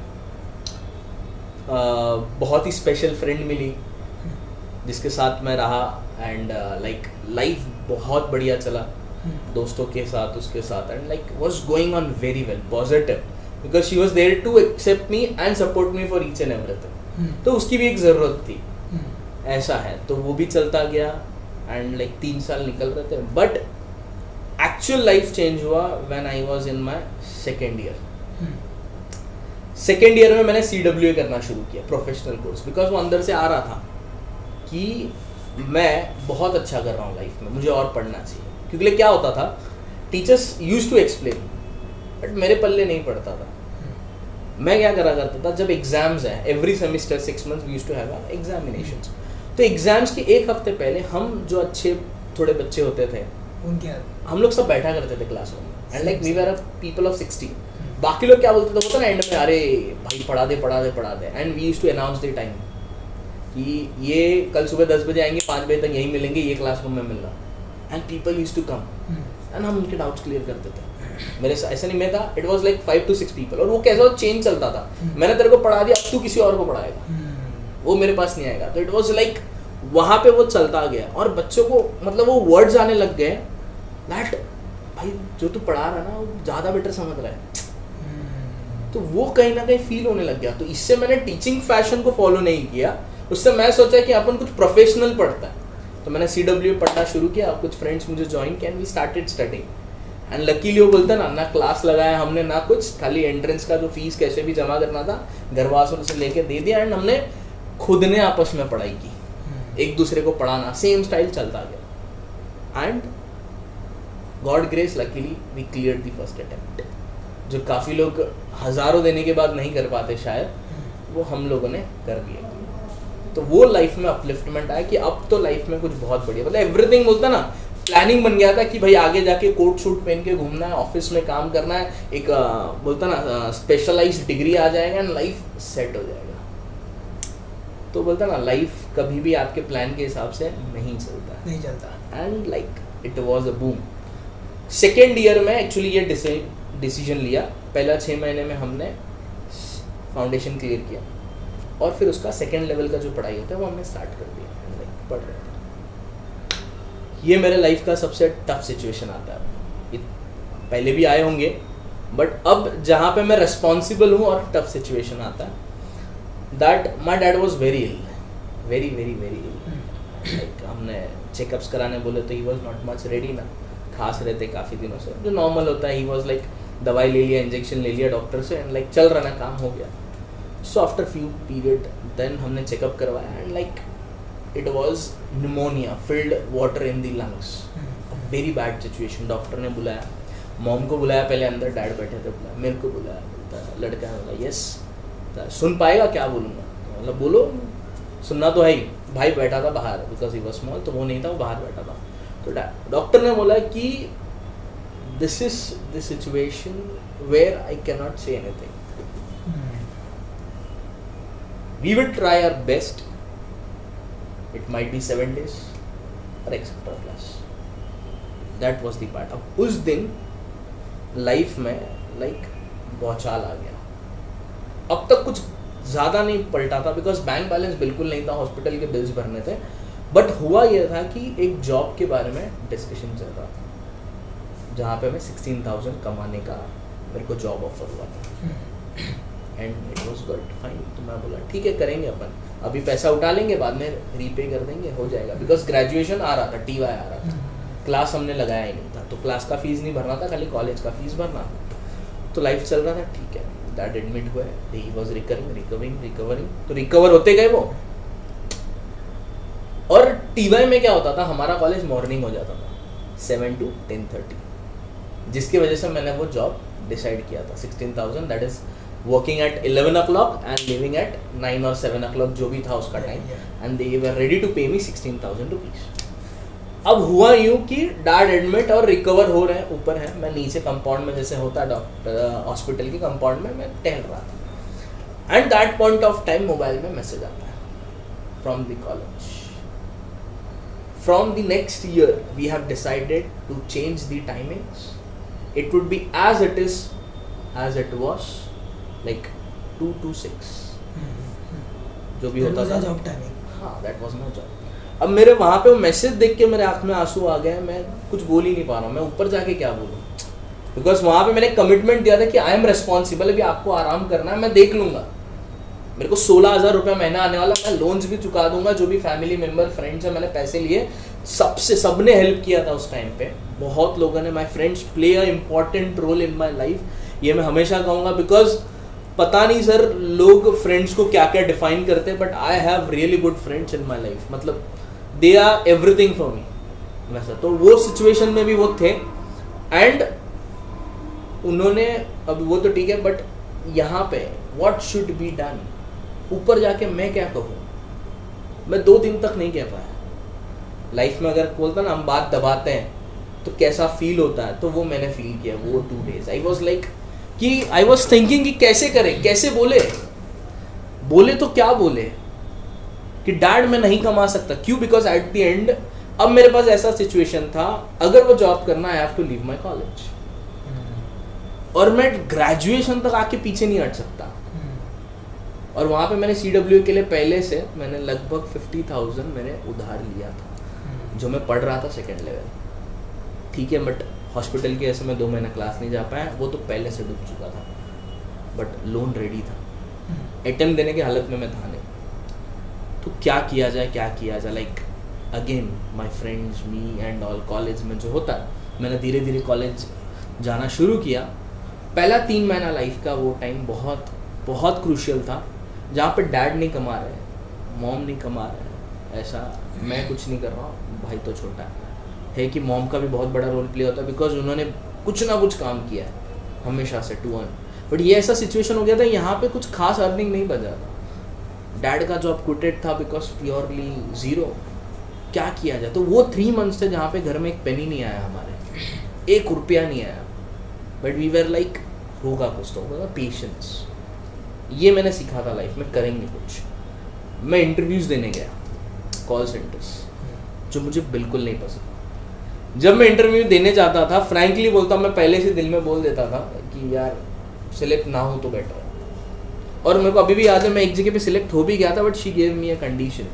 बहुत ही स्पेशल फ्रेंड मिली जिसके साथ मैं रहा, एंड लाइक लाइफ बहुत बढ़िया चला दोस्तों के साथ, उसके साथ, and like was going on very well, positive, because she was there to accept me and support me for each and everything, तो उसकी भी एक ज़रूरत थी, ऐसा है। तो वो भी चलता गया, एंड लाइक 3 साल निकल रहे थे, बट एक्चुअल लाइफ चेंज हुआ when I was in my second year. Second year में मैंने CWA करना शुरू किया, प्रोफेशनल कोर्स, बिकॉज वो अंदर से आ रहा था कि मैं बहुत अच्छा कर रहा हूँ लाइफ में, मुझे और पढ़ना चाहिए। क्योंकि क्या होता था, teachers used to explain, but मेरे पल्ले नहीं पड़ता था। मैं क्या करा करता था, जब एग्जाम्स हैं every semester 6 months we used to have examinations, तो एग्जाम्स के 1 हफ्ते पहले हम जो अच्छे थोड़े बच्चे होते थे उनके हम लोग सब बैठा करते थे क्लास में, and like we were a people of 60। बाकी लोग क्या बोलते थे, होता ना एंड में, अरे भाई पढ़ा दे, and we used to announce the time कि ये कल सुबह 10 बजे आएंगे, 5 बजे तक यहीं मिलेंगे, ये क्लासरूम में मिलना, and people used to come, and हम उनके डाउट्स क्लियर करते थे। मेरे ऐसा नहीं मैं था, it was like 5 to 6 people, और वो कैसा चेंज चलता था, मैंने तेरे को पढ़ा दिया, अब तू किसी और को पढ़ाएगा, वो मेरे पास नहीं आएगा। तो इट वाज लाइक वहाँ पे वो चलता गया, और बच्चों को मतलब वो वर्ड्स आने लग गए दैट भाई जो तू पढ़ा रहा ना वो ज़्यादा बेटर समझ रहा है, तो वो कहीं ना कहीं फील होने लग गया। तो इससे मैंने टीचिंग फैशन को फॉलो नहीं किया, उससे मैं सोचा कि अपन कुछ प्रोफेशनल पढ़ता है, तो मैंने CWA पढ़ना शुरू किया, कुछ फ्रेंड्स मुझे ज्वाइन किया and we started studying and luckily वो बोलते ना क्लास लगाया हमने ना कुछ, खाली एंट्रेंस का जो फीस कैसे भी जमा करना था घर वालों से लेके दे दिया एंड हमने खुद ने आपस में पढ़ाई की, एक दूसरे को पढ़ाना, सेम स्टाइल चलता गया and God grace luckily we clear the first attempt, जो काफ़ी लोग हज़ारों देने के बाद नहीं कर पाते शायद, वो हम लोगों ने कर दिया। तो वो लाइफ में अपलिफ्टमेंट आया कि अब तो लाइफ में कुछ बहुत बढ़िया, मतलब एवरीथिंग बोलता ना, प्लानिंग बन गया था कि भाई आगे जाके कोट सूट पहन के घूमना है, ऑफिस में काम करना है, एक बोलता ना स्पेशलाइज्ड डिग्री आ जाएगा एंड लाइफ सेट हो जाएगा। तो बोलता ना लाइफ कभी भी आपके प्लान के हिसाब से नहीं चलता and like it was a boom. Second year में एक्चुअली ये डिसीजन लिया, पहला 6 महीने में हमने फाउंडेशन क्लियर किया और फिर उसका सेकेंड लेवल का जो पढ़ाई होता है वो हमने स्टार्ट कर दिया, लाइक पढ़ रहे थे। ये मेरे लाइफ का सबसे टफ सिचुएशन आता है, पहले भी आए होंगे बट अब जहाँ पे मैं रिस्पॉन्सिबल हूँ और टफ सिचुएशन आता है, that my dad was very ill, very very very ill. Like हमने चेकअप्स कराने बोले तो he was not much ready ना, खास रहते काफ़ी दिनों से, जो नॉर्मल होता है, ही वॉज लाइक दवाई ले लिया, इंजेक्शन ले लिया डॉक्टर से एंड लाइक चल रहा ना, काम हो गया। So after few period then हमने चेकअप करवाया and like it was pneumonia, filled water in the lungs, very bad situation. Doctor ने बुलाया, मॉम को बुलाया पहले अंदर, डैड बैठे थे, बुलाया मेरे को, बुलाया, बोलता लड़का है, बोला यस, सुन पाएगा क्या बोलूँगा, मतलब बोलो, सुनना तो है ही। भाई बैठा था बाहर बिकॉज ही वॉज स्मॉल, तो वो नहीं था, वो बाहर बैठा था। तो डॉक्टर ने बोला कि this is the situation where I can not say anything, we will try our best, it might be 7 days और etcetera plus. That was the part. अब उस दिन लाइफ में लाइक बौछार आ गया। अब तक कुछ ज़्यादा नहीं पलटा था बिकॉज बैंक बैलेंस बिल्कुल नहीं था, हॉस्पिटल के बिल्स भरने थे, बट हुआ यह था कि एक जॉब के बारे में डिस्कशन चल रहा था जहाँ पे मैं 16,000 कमाने का मेरे को जॉब ऑफर हुआ था and it was good fine. तो मैं बोला ठीक है करेंगे अपन, अभी पैसा उठा लेंगे, बाद में रीपे कर देंगे, हो जाएगा। बिकॉज ग्रेजुएशन आ रहा था, TY आ रहा था, क्लास हमने लगाया ही नहीं था, तो क्लास का फीस नहीं भरना था, खाली कॉलेज का फीस भरना था। तो लाइफ चल रहा था, ठीक है। डैड एडमिट हुए, ही वॉज रिकवरिंग, तो रिकवर होते गए वो। और TY में क्या होता था, हमारा कॉलेज मॉर्निंग हो जाता था 7 to 10:30, जिसकी वजह से मैंने वो जॉब डिसाइड किया था। 16,000 that is working at 11 o'clock and living at 9 or 7 o'clock, जो भी था उसका time, and they were ready to pay me 16,000 rupees। अब हुआ यूँ कि डैड एडमिट और रिकवर हो रहे हैं, ऊपर है, मैं नीचे कंपाउंड में जैसे होता है डॉक्टर हॉस्पिटल के कंपाउंड में मैं टहल रहा था and that point of time mobile में मैसेज आता है from the college, from the next year we have decided to change the timings, it would be as it is as it was, like 2 to 6 जो भी होता था job timing. हाँ, that was my job। अब मेरे वहाँ पे वो मैसेज देख के मेरे आँख में आंसू आ गए, मैं कुछ बोल ही नहीं पा रहा हूँ, मैं ऊपर जाके क्या बोलूँ, बिकॉज वहाँ पे मैंने कमिटमेंट दिया था कि आई एम रिस्पॉन्सिबल, अभी आपको आराम करना है, मैं देख लूँगा। मेरे को 16,000 रुपये महीना आने वाला, मैं लोन्स भी चुका दूंगा, जो भी फैमिली मेम्बर फ्रेंड्स हैं मैंने पैसे लिए, सबने हेल्प किया था उस टाइम पे, बहुत लोगों ने। My friends play a important role in my life, ये मैं हमेशा कहूँगा, बिकॉज पता नहीं सर लोग फ्रेंड्स को क्या क्या डिफाइन करते हैं, but I have really good friends in my life, मतलब they are everything for me वैसा। तो वो सिचुएशन में भी वो थे एंड उन्होंने, अब वो तो ठीक है, बट यहाँ पे व्हाट शुड बी डन, ऊपर जाके मैं क्या कहूँ, मैं 2 दिन तक नहीं कह पाया। लाइफ में अगर बोलता ना हम बात दबाते हैं तो कैसा फील होता है, तो वो मैंने फील किया वो 2 days। आई वॉज लाइक कि आई वॉज थिंकिंग कि कैसे करें, कैसे बोले तो क्या बोले कि डैड मैं नहीं कमा सकता, क्यों, बिकॉज एट द एंड अब मेरे पास ऐसा सिचुएशन था, अगर वो जॉब करना I have to leave my college, और मैं ग्रेजुएशन तक आके पीछे नहीं हट सकता। और वहाँ पे मैंने CWA के लिए पहले से मैंने लगभग 50,000 मैंने उधार लिया था, जो मैं पढ़ रहा था 2nd लेवल, ठीक है। बट हॉस्पिटल की वजह से मैं 2 महीना क्लास नहीं जा पाया, वो तो पहले से डूब चुका था, बट लोन रेडी था, अटेम्प्ट देने की हालत में मैं था नहीं। तो क्या किया जाए, like again my friends me and all college में जो होता है, मैंने धीरे धीरे कॉलेज जाना शुरू किया। पहला 3 महीना लाइफ का वो टाइम बहुत बहुत क्रूशियल था, जहाँ पे डैड नहीं कमा रहे, मॉम नहीं कमा रहे, ऐसा मैं कुछ नहीं कर रहा हूँ, भाई तो छोटा है कि मॉम का भी बहुत बड़ा रोल प्ले होता है, बिकॉज उन्होंने कुछ ना कुछ काम किया है हमेशा से टू अर्न। बट ये ऐसा सिचुएशन हो गया था यहाँ पे कुछ खास अर्निंग नहीं बचा था। डैड का जॉब क्विटेड था बिकॉज प्योरली ज़ीरो, क्या किया जाए। तो वो 3 मंथ्स थे जहाँ पे घर में एक पेनी नहीं आया, हमारे 1 रुपया नहीं आया। बट वी वर लाइक होगा कुछ तो होगा, पेशेंस। ये मैंने सीखा था लाइफ में, करेंगे कुछ। मैं इंटरव्यूज़ देने गया कॉल सेंटर्स, जो मुझे बिल्कुल नहीं पसंद। जब मैं इंटरव्यू देने जाता था, फ्रैंकली बोलता, मैं पहले से दिल में बोल देता था कि यार सिलेक्ट ना हो तो बेटर है। और मेरे को अभी भी याद है, मैं एक जगह पे सिलेक्ट हो भी गया था, but she gave me a condition,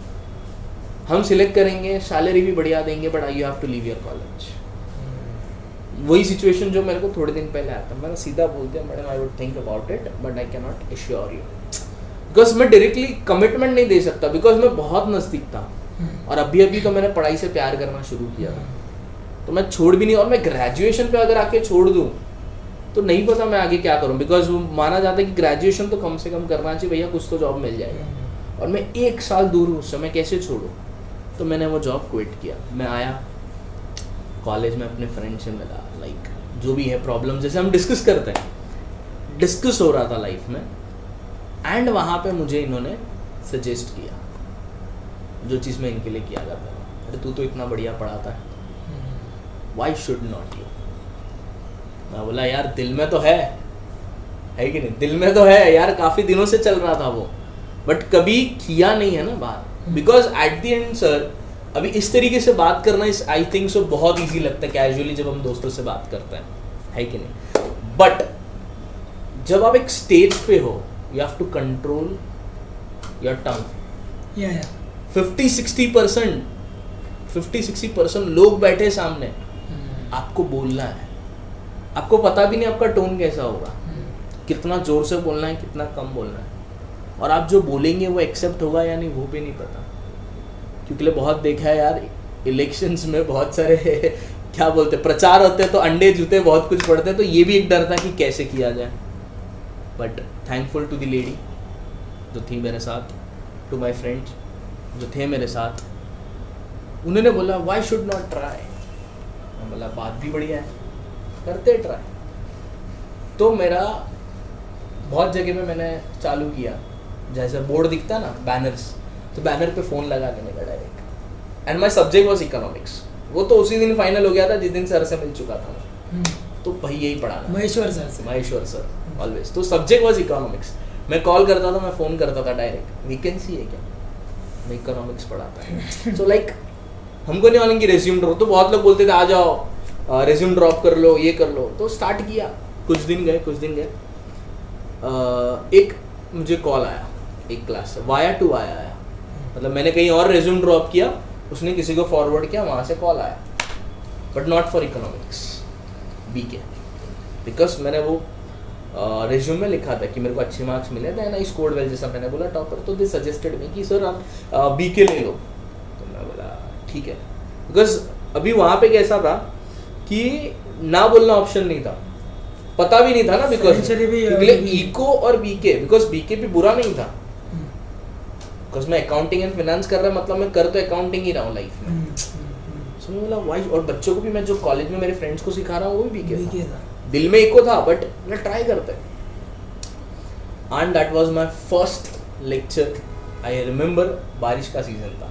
हम सिलेक्ट करेंगे, सैलरी भी बढ़िया देंगे, but you have to leave your college. वही सिचुएशन जो मेरे को थोड़े दिन पहले आया था, मैंने सीधा बोल दिया, madam I would think about it but I can not assure you, because मैं डायरेक्टली कमिटमेंट नहीं दे सकता, बिकॉज मैं बहुत नज़दीक था। और अभी तो मैंने पढ़ाई से प्यार करना शुरू किया था, तो मैं छोड़ भी नहीं। और मैं ग्रेजुएशन पे अगर आके छोड़ दूँ तो नहीं पता मैं आगे क्या करूँ, बिकॉज वो माना जाता है कि ग्रेजुएशन तो कम से कम करना चाहिए भैया, कुछ तो जॉब मिल जाएगा। और मैं 1 साल दूर हूँ उससे, मैं कैसे छोड़ूँ। तो मैंने वो जॉब क्विट किया। मैं आया कॉलेज में, अपने फ्रेंड से मिला, लाइक जो भी है प्रॉब्लम जैसे हम डिस्कस करते हैं, डिस्कस हो रहा था लाइफ में। एंड वहाँ पे मुझे इन्होंने सजेस्ट किया जो चीज़ मैं इनके लिए किया करता था, अरे तू तो इतना बढ़िया पढ़ाता है, वाई शुड नॉट यू। मैं बोला यार दिल में तो है कि नहीं, दिल में तो है यार, काफ़ी दिनों से चल रहा था वो, बट कभी किया नहीं है ना बात। Because at the and sir, अभी इस तरीके से बात करना इस आई थिंक सो बहुत ईजी लगता है कैजुअली जब हम दोस्तों से बात करते हैं, है कि नहीं। बट जब आप एक स्टेज पे हो, you have to control your tongue. 50-60% लोग बैठे सामने, आपको बोलना है, आपको पता भी नहीं आपका टोन कैसा होगा, कितना जोर से बोलना है, कितना कम बोलना है, और आप जो बोलेंगे वो एक्सेप्ट होगा या नहीं वो भी नहीं पता। क्योंकि बहुत देखा है यार, इलेक्शंस में बहुत सारे क्या बोलते हैं, प्रचार होते हैं तो अंडे जूते बहुत कुछ पड़ते हैं, तो ये भी एक डर था कि कैसे किया जाए। But thankful to the lady जो थी मेरे साथ, टू माई फ्रेंड्स जो थे मेरे साथ, उन्होंने बोला वाई शुड नॉट ट्राई। मैं बोला बात भी बढ़िया है, करते ट्राई। तो मेरा बहुत जगह पे मैंने चालू किया, जैसे बोर्ड दिखता ना बैनर्स, तो बैनर पे फ़ोन लगा देने का direct. And my subject was economics. वो तो उसी दिन फाइनल हो गया था जिस दिन सर से मिल चुका था मैं, तो भाई यही पढ़ाना, महेश्वर सर ऑलवेज। तो सब्जेक्ट वॉज इकोनॉमिक्स। मैं कॉल करता था, मैं फ़ोन करता था डायरेक्ट, वैकेंसी है क्या, मैं इकोनॉमिक्स पढ़ाता है। सो लाइक हमको नहीं मालूम कि रेज्यूम ड्रॉप, तो बहुत लोग बोलते थे आ जाओ रेज्यूम ड्रॉप कर लो, ये कर लो। तो स्टार्ट किया, कुछ दिन गए। एक मुझे कॉल आया एक क्लास से, वाया टू वाया आया, मतलब मैंने कहीं और रेज्यूम ड्रॉप किया, उसने किसी को फॉरवर्ड किया, वहाँ से कॉल आया, but not for economics, BK। Because मैंने वो रेज्यूम में लिखा था कि मेरे को अच्छे मार्क्स मिले थे, आई स्कोर्ड वेल, जैसा मैंने बोला टॉपर। तो दे सजेस्टेड मी कि सर आप BK ले लो। तो मैं बोला ठीक है, बिकॉज अभी वहाँ पे कैसा था कि ना बोलना ऑप्शन नहीं था, पता भी नहीं था ना, बिकॉज इको और BK, बिकॉज BK भी बुरा नहीं था, बिकॉज मैं अकाउंटिंग एंड फाइनेंस कर रहा, मतलब मैं कर तो अकाउंटिंग ही रहा हूँ लाइफ में। सो मैं बोला वाई, और बच्चों को भी मैं जो कॉलेज में मेरे फ्रेंड्स को सिखा रहा हूँ वो भी BK था। दिल में इको था, बट मैं ट्राई करते। And that was my first lecture. I remember बारिश का सीजन था,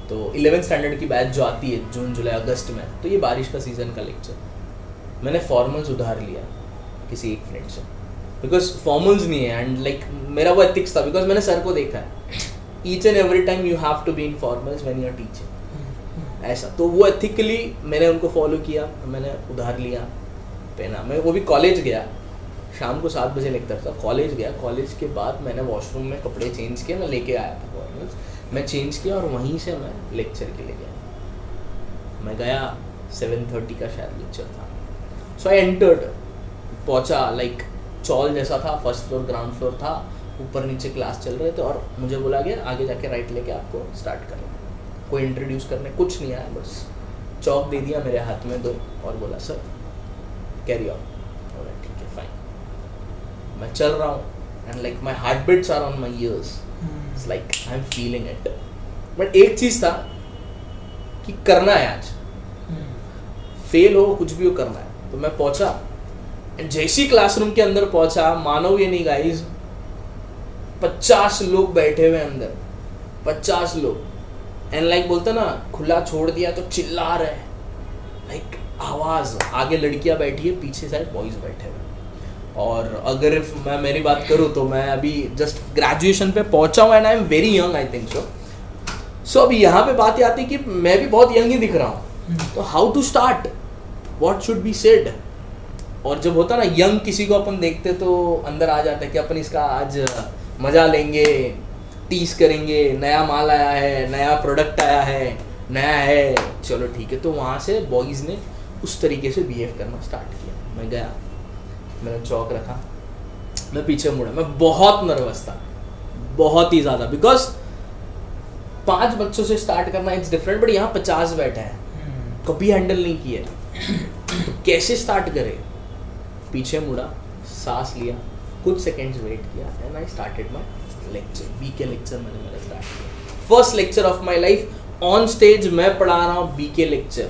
तो 11th स्टैंडर्ड की बैच जो आती है जून जुलाई अगस्त में, तो ये बारिश का सीजन का लेक्चर। मैंने फॉर्मल्स उधार लिया किसी एक फ्रेंड से, बिकॉज फॉर्मल्स नहीं है, एंड लाइक मेरा वो एथिक्स था, बिकॉज मैंने सर को देखा है, each and every time you have to be in formals when you are teaching, ऐसा। तो वो एथिकली मैंने उनको फॉलो किया, मैंने उधार लिया, पहना। मैं वो भी कॉलेज गया, शाम को 7 बजे लेक्चर था, कॉलेज गया। कॉलेज के बाद मैंने वॉशरूम में कपड़े चेंज किए, मैं लेके आया था फॉर्मल्स, मैं चेंज किया और वहीं से मैं लेक्चर के लिए गया। मैं गया 7:30 का शायद लेक्चर था। सो आई एंटर्ड, पहुंचा, लाइक चॉल जैसा था, फर्स्ट फ्लोर ग्राउंड फ्लोर था, ऊपर नीचे क्लास चल रहे थे, और मुझे बोला गया आगे जाके राइट लेके आपको स्टार्ट करना। कोई इंट्रोड्यूस करने कुछ नहीं आया, बस चौक दे दिया मेरे हाथ में 2 और बोला सर कैरी ऑन। बोला ठीक है फाइन। मैं चल रहा हूँ and like my heart beats are on my ears, it's like I am feeling it. But एक चीज़ था कि करना है आज, फेल हो कुछ भी हो करना है। तो मैं पहुंचा एंड जैसी क्लासरूम के अंदर पहुंचा, मानो ये नहीं गाइस, 50 लोग बैठे हुए अंदर, 50 लोग एंड लाइक बोलते ना खुला छोड़ दिया तो चिल्ला रहे, लाइक आवाज, आगे लड़कियां बैठी है, पीछे साइड बॉयज बैठे हुए। और अगर मैं मेरी बात करूँ तो मैं अभी जस्ट ग्रेजुएशन पे पहुंचा हूँ and I am very young, I think सो अभी यहाँ पे बात आती है कि मैं भी बहुत यंग ही दिख रहा हूँ, तो how to start, what should be said. और जब होता ना यंग किसी को अपन देखते तो अंदर आ जाता है कि अपन इसका आज मजा लेंगे, टीज करेंगे, नया माल आया है, नया प्रोडक्ट आया है, नया है, चलो ठीक है। तो वहाँ से बॉयज़ ने उस तरीके से बिहेव करना स्टार्ट किया। मैं गया, मैंने चौक रखा, मैं पीछे मुड़ा, मैं बहुत नर्वस था, बहुत ही ज़्यादा, बिकॉज 5 बच्चों से स्टार्ट करना इट्स डिफरेंट, बट यहाँ 50 बैठे हैं, कभी हैंडल नहीं किए, तो कैसे स्टार्ट करें। पीछे मुड़ा, सांस लिया, कुछ सेकंड्स वेट किया and I started my lecture. बीके लेक्चर मैंने मेरा स्टार्ट किया, first lecture of my life on stage. मैं पढ़ा रहा हूँ बीके लेक्चर।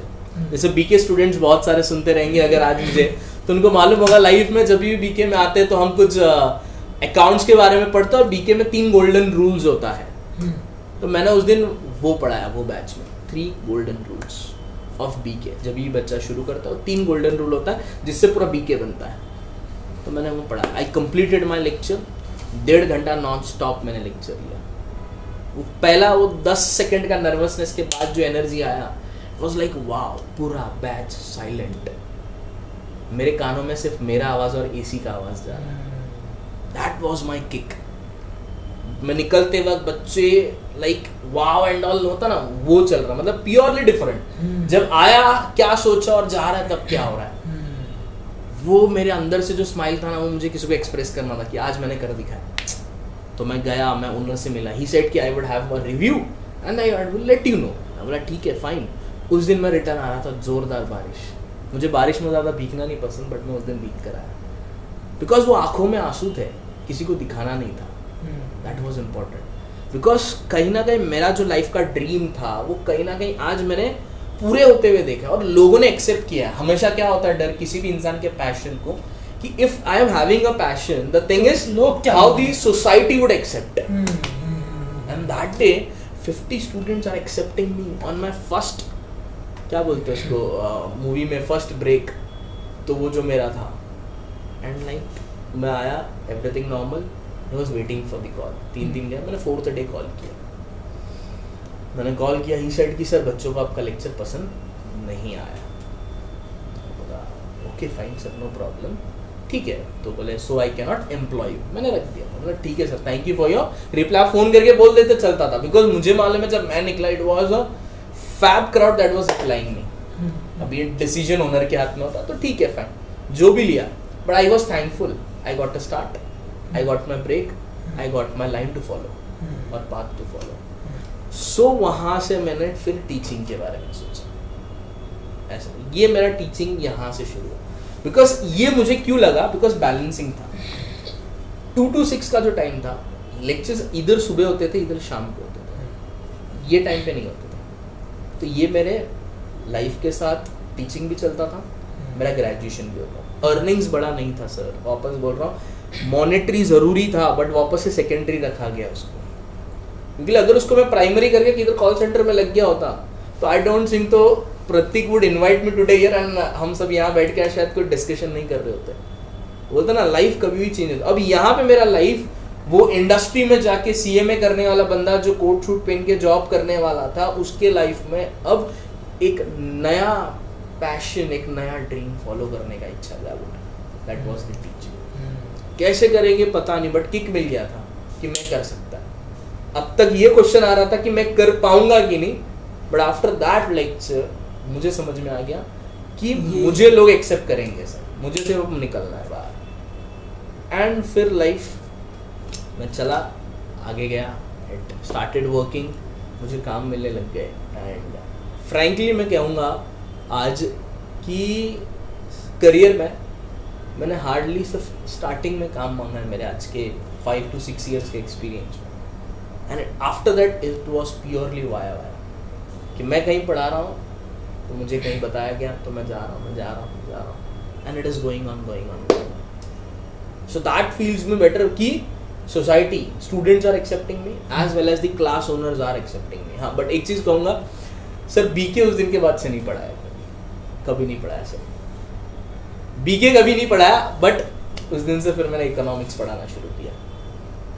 जैसे बीके स्टूडेंट्स बहुत सारे सुनते रहेंगे अगर आज मुझे, तो उनको मालूम होगा लाइफ में जब भी बीके में आते हैं तो हम कुछ अकाउंट्स के बारे में पढ़ते हैं और बीके में 3 गोल्डन रूल्स होता है। तो मैंने उस दिन वो पढ़ाया, वो बैच में 3 गोल्डन रूल्स ऑफ बीके। जब भी बच्चा शुरू करता है 3 गोल्डन रूल होता है जिससे पूरा बीके बनता है। तो मैंने वो पढ़ा, आई कंप्लीटेड माई लेक्चर, 1.5 घंटा नॉन स्टॉप मैंने लेक्चर लिया। वो पहला वो 10 सेकंड का नर्वसनेस के बाद जो एनर्जी आया, वाज लाइक वाओ, पूरा बैच साइलेंट, मेरे कानों में सिर्फ मेरा आवाज़ और एसी का आवाज़ जा रहा है। That was my kick. मैं निकलते वक्त बच्चे लाइक वाव एंड ऑल होता ना, वो चल रहा, मतलब प्योरली डिफरेंट। जब आया क्या सोचा और जा रहा है तब क्या हो रहा है, वो मेरे अंदर से जो स्माइल था ना, वो मुझे किसी को एक्सप्रेस करना था कि आज मैंने कर दिखाया। तो मैं गया, मैं ओनर से मिला, ही सेड कि I would have a review and I will let you know. मैं बोला ठीक है फाइन। उस दिन मैं रिटर्न आ रहा था, जोरदार बारिश, मुझे बारिश में ज़्यादा भीगना नहीं पसंद, बट मैं उस दिन भीग कर आया बिकॉज वो आंखों में आंसू थे, किसी को दिखाना नहीं था। दैट वॉज इम्पोर्टेंट बिकॉज कहीं ना कहीं मेरा जो लाइफ का ड्रीम था वो कहीं ना कहीं आज मैंने पूरे होते हुए देखा और लोगों ने एक्सेप्ट किया। हमेशा क्या होता है डर किसी भी इंसान के पैशन को, कि if I am having a passion, the thing is how the society would accept. And that day 50 students are accepting me on my first, क्या बोलते हैं उसको मूवी में, फर्स्ट ब्रेक। तो वो जो मेरा था एंड लाइक मैं आया, everything normal, I was waiting for the call. 3 दिन गया, मैंने 4th डे कॉल किया। मैंने कॉल किया, ही सेड कि सर बच्चों को आपका लेक्चर पसंद नहीं आया। बोला okay fine sir, no problem, ठीक है। तो बोले so I can not employ you. मैंने रख दिया, बोला ठीक है sir, thank you for your reply. Phone करके बोल देते चलता था, बिकॉज मुझे मालूम है जब मैं निकला it was a fab crowd that was replying me. अभी डिसीजन ओनर के हाथ में होता तो ठीक है फाइन, जो भी लिया, but I was thankful. I got a start, I got my break, I got my line to follow और path to follow. So वहाँ से मैंने फिर टीचिंग के बारे में सोचा। ऐसा ये मेरा टीचिंग यहाँ से शुरू हुआ, बिकॉज ये मुझे क्यों लगा, बिकॉज बैलेंसिंग था। 2 to 6 का जो टाइम था, लेक्चर्स इधर सुबह होते थे, इधर शाम को होते थे, ये टाइम पे नहीं होते थे। तो ये मेरे लाइफ के साथ टीचिंग भी चलता था, मेरा ग्रेजुएशन भी होता। अर्निंग्स बड़ा नहीं था सर, वापस बोल रहा हूँ, मॉनेटरी ज़रूरी था बट वापस से सेकेंडरी रखा गया उसको, क्योंकि अगर उसको मैं प्राइमरी करके किधर कॉल सेंटर में लग गया होता तो आई डोंट थिंक तो Prateek would invite me today here and हम सब यहाँ बैठ के शायद कोई डिस्कशन नहीं कर रहे होते। बोलते ना लाइफ कभी भी चेंज होता। अब यहाँ पे मेरा लाइफ, वो इंडस्ट्री में जाके CMA करने वाला बंदा जो कोट शूट पहन के जॉब करने वाला था, उसके लाइफ में अब एक नया पैशन, एक नया ड्रीम फॉलो करने का इच्छा जागरूक। That was the teaching. कैसे करेंगे पता नहीं, बट किक मिल गया था कि मैं कर सकता। अब तक ये क्वेश्चन आ रहा था कि मैं कर पाऊंगा कि नहीं, बट आफ्टर दैट लेक्चर मुझे समझ में आ गया कि मुझे लोग एक्सेप्ट करेंगे सर, मुझे सिर्फ निकलना है बाहर। एंड फिर लाइफ में चला, आगे गया, स्टार्टेड वर्किंग मुझे काम मिलने लग गए। एंड फ्रैंकली मैं कहूँगा आज कि करियर में मैंने हार्डली सिर्फ स्टार्टिंग में काम मांगा है मेरे आज के 5 to 6 years के एक्सपीरियंस में। And after that it was purely via कि मैं कहीं पढ़ा रहा हूँ तो मुझे कहीं बताया गया तो मैं जा रहा हूँ and it is going on. So that feels me better कि society students are accepting me as well as the class owners are accepting me. हाँ बट एक चीज़ कहूँगा सर, बीके उस दिन के बाद से नहीं पढ़ाया, कभी नहीं पढ़ाया सर, बीके कभी नहीं पढ़ाया। बट उस दिन से फिर मैंने इकोनॉमिक्स पढ़ाना शुरू किया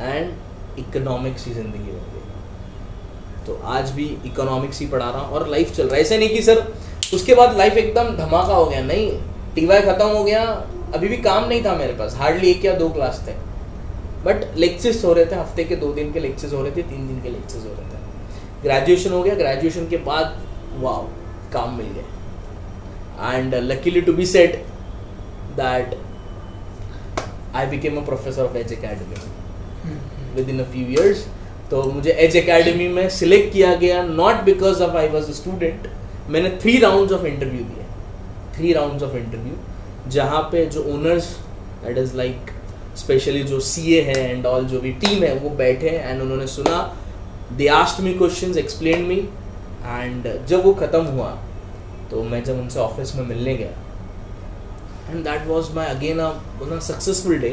एंड इकोनॉमिक्स ही ज़िंदगी बन गई। तो आज भी इकोनॉमिक्स ही पढ़ा रहा हूँ और लाइफ चल रहा है। ऐसे नहीं कि सर उसके बाद लाइफ एकदम धमाका हो गया, नहीं, टीवाई ख़त्म हो गया, अभी भी काम नहीं था मेरे पास, हार्डली 1 या 2 क्लास थे, बट लेक्चर्स हो रहे थे, हफ्ते के 2 दिन के लेक्चर्स हो रहे थे, 3 दिन के लेक्चर्स हो रहे थे। ग्रेजुएशन हो गया, ग्रेजुएशन के बाद वाओ काम मिल गया and luckily to be said that I became a professor of Edge Academy within a few years. तो मुझे एज एकेडमी में सिलेक्ट किया गया not because of I was a student. मैंने 3 राउंड्स ऑफ इंटरव्यू दिए, 3 rounds of interview, जहाँ पे जो owners that is like specially जो सीए है एंड ऑल जो भी टीम है वो बैठे एंड उन्होंने सुना, they asked me questions, explain me and जब वो ख़त्म हुआ तो मैं जब उनसे ऑफिस में मिलने गया and that was my again a successful day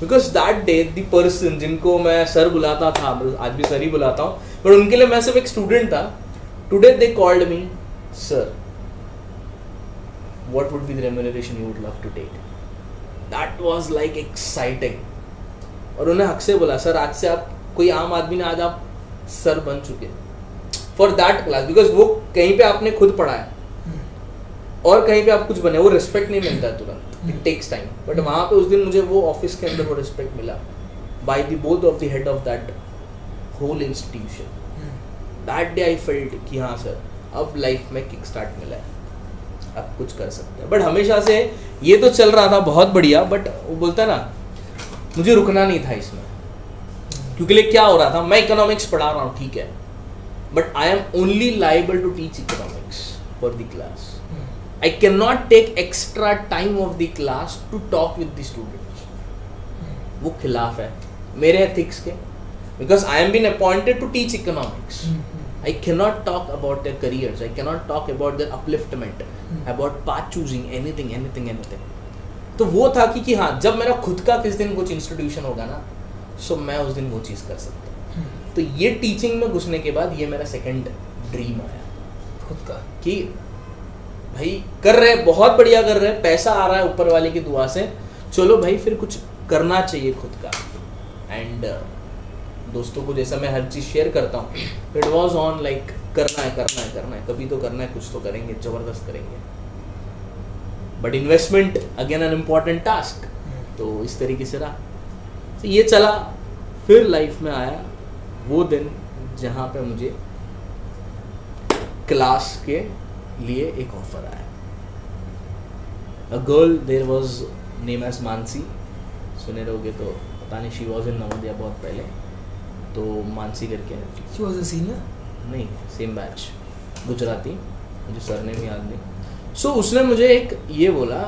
because that day the person जिनको मैं सर बुलाता था, आज भी सर ही बुलाता हूँ, बट उनके लिए मैं सिर्फ एक स्टूडेंट था, today they called me sir what would be the remuneration you would love to take? That was like exciting. और उन्हें हक से बोला सर आज से आप कोई आम आदमी ने, आज आप सर बन चुके फॉर दैट क्लास, बिकॉज वो कहीं पे आपने खुद पढ़ा है और कहीं पे आप कुछ बने, वो रिस्पेक्ट नहीं मिलता है तुरंत, इट टेक्स टाइम, बट वहाँ पे उस दिन मुझे वो ऑफिस के अंदर वो रिस्पेक्ट मिला by the both of the head of that whole institution. That day I felt कि हाँ सर अब लाइफ में किक स्टार्ट मिला है, आप कुछ कर सकते हैं। बट हमेशा से ये तो चल रहा था बहुत बढ़िया, बट वो बोलता है ना मुझे रुकना नहीं था इसमें, क्योंकि क्या हो रहा था, मैं इकोनॉमिक्स पढ़ा रहा हूँ ठीक है, but I am only liable to teach economics for the class. I can not take extra time of the class to talk with the students. वो खिलाफ है मेरे एथिक्स के, because I am been appointed to teach economics. I cannot talk about their careers. I cannot talk about their upliftment, about path choosing, anything. तो वो था कि हाँ जब मेरा खुद का किस दिन कुछ इंस्टीट्यूशन होगा ना, सो मैं उस दिन वो चीज़ कर सकता हूँ। तो ये टीचिंग में घुसने के बाद ये मेरा सेकंड ड्रीम आया खुद का कि भाई कर रहे, बहुत बढ़िया कर रहे, पैसा आ रहा है ऊपर वाले की दुआ से, चलो भाई फिर कुछ करना चाहिए खुद का। एंड दोस्तों को जैसा मैं हर चीज़ शेयर करता हूँ, इट वॉज ऑन लाइक करना है, कभी तो करना है, कुछ तो करेंगे, ज़बरदस्त करेंगे, but investment again an important task. तो इस तरीके से रहा, तो ये चला। फिर लाइफ में आया वो दिन जहाँ पे मुझे क्लास के लिए एक ऑफर आया। A girl there was name as Mansi, सुने रहोगे तो पता नहीं, शी वॉज इन नवोदया बहुत पहले, तो मानसी करके है। She was a senior? नहीं, सेम बैच, गुजराती, मुझे सरनेम याद नहीं। सो उसने मुझे एक ये बोला,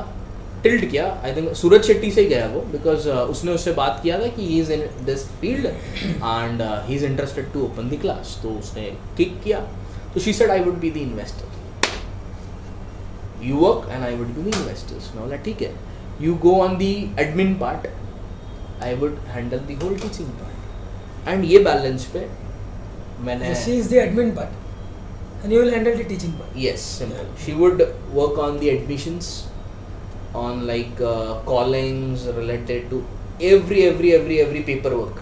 टिल्ट किया, आई थिंक सूरज शेट्टी से ही गया वो, बिकॉज उसने उससे बात किया था कि he is in this field and he is interested to open the class. तो उसने किक किया, तो she said I would be the investor, you work and I would be the investors. मैं बोला ठीक है, you go on the admin part, I would handle the whole teaching part. And ये balance पे मैंने, she is the admin part and you will handle the teaching part. yes, simple. She would work on the admissions, on like callings related to every paperwork,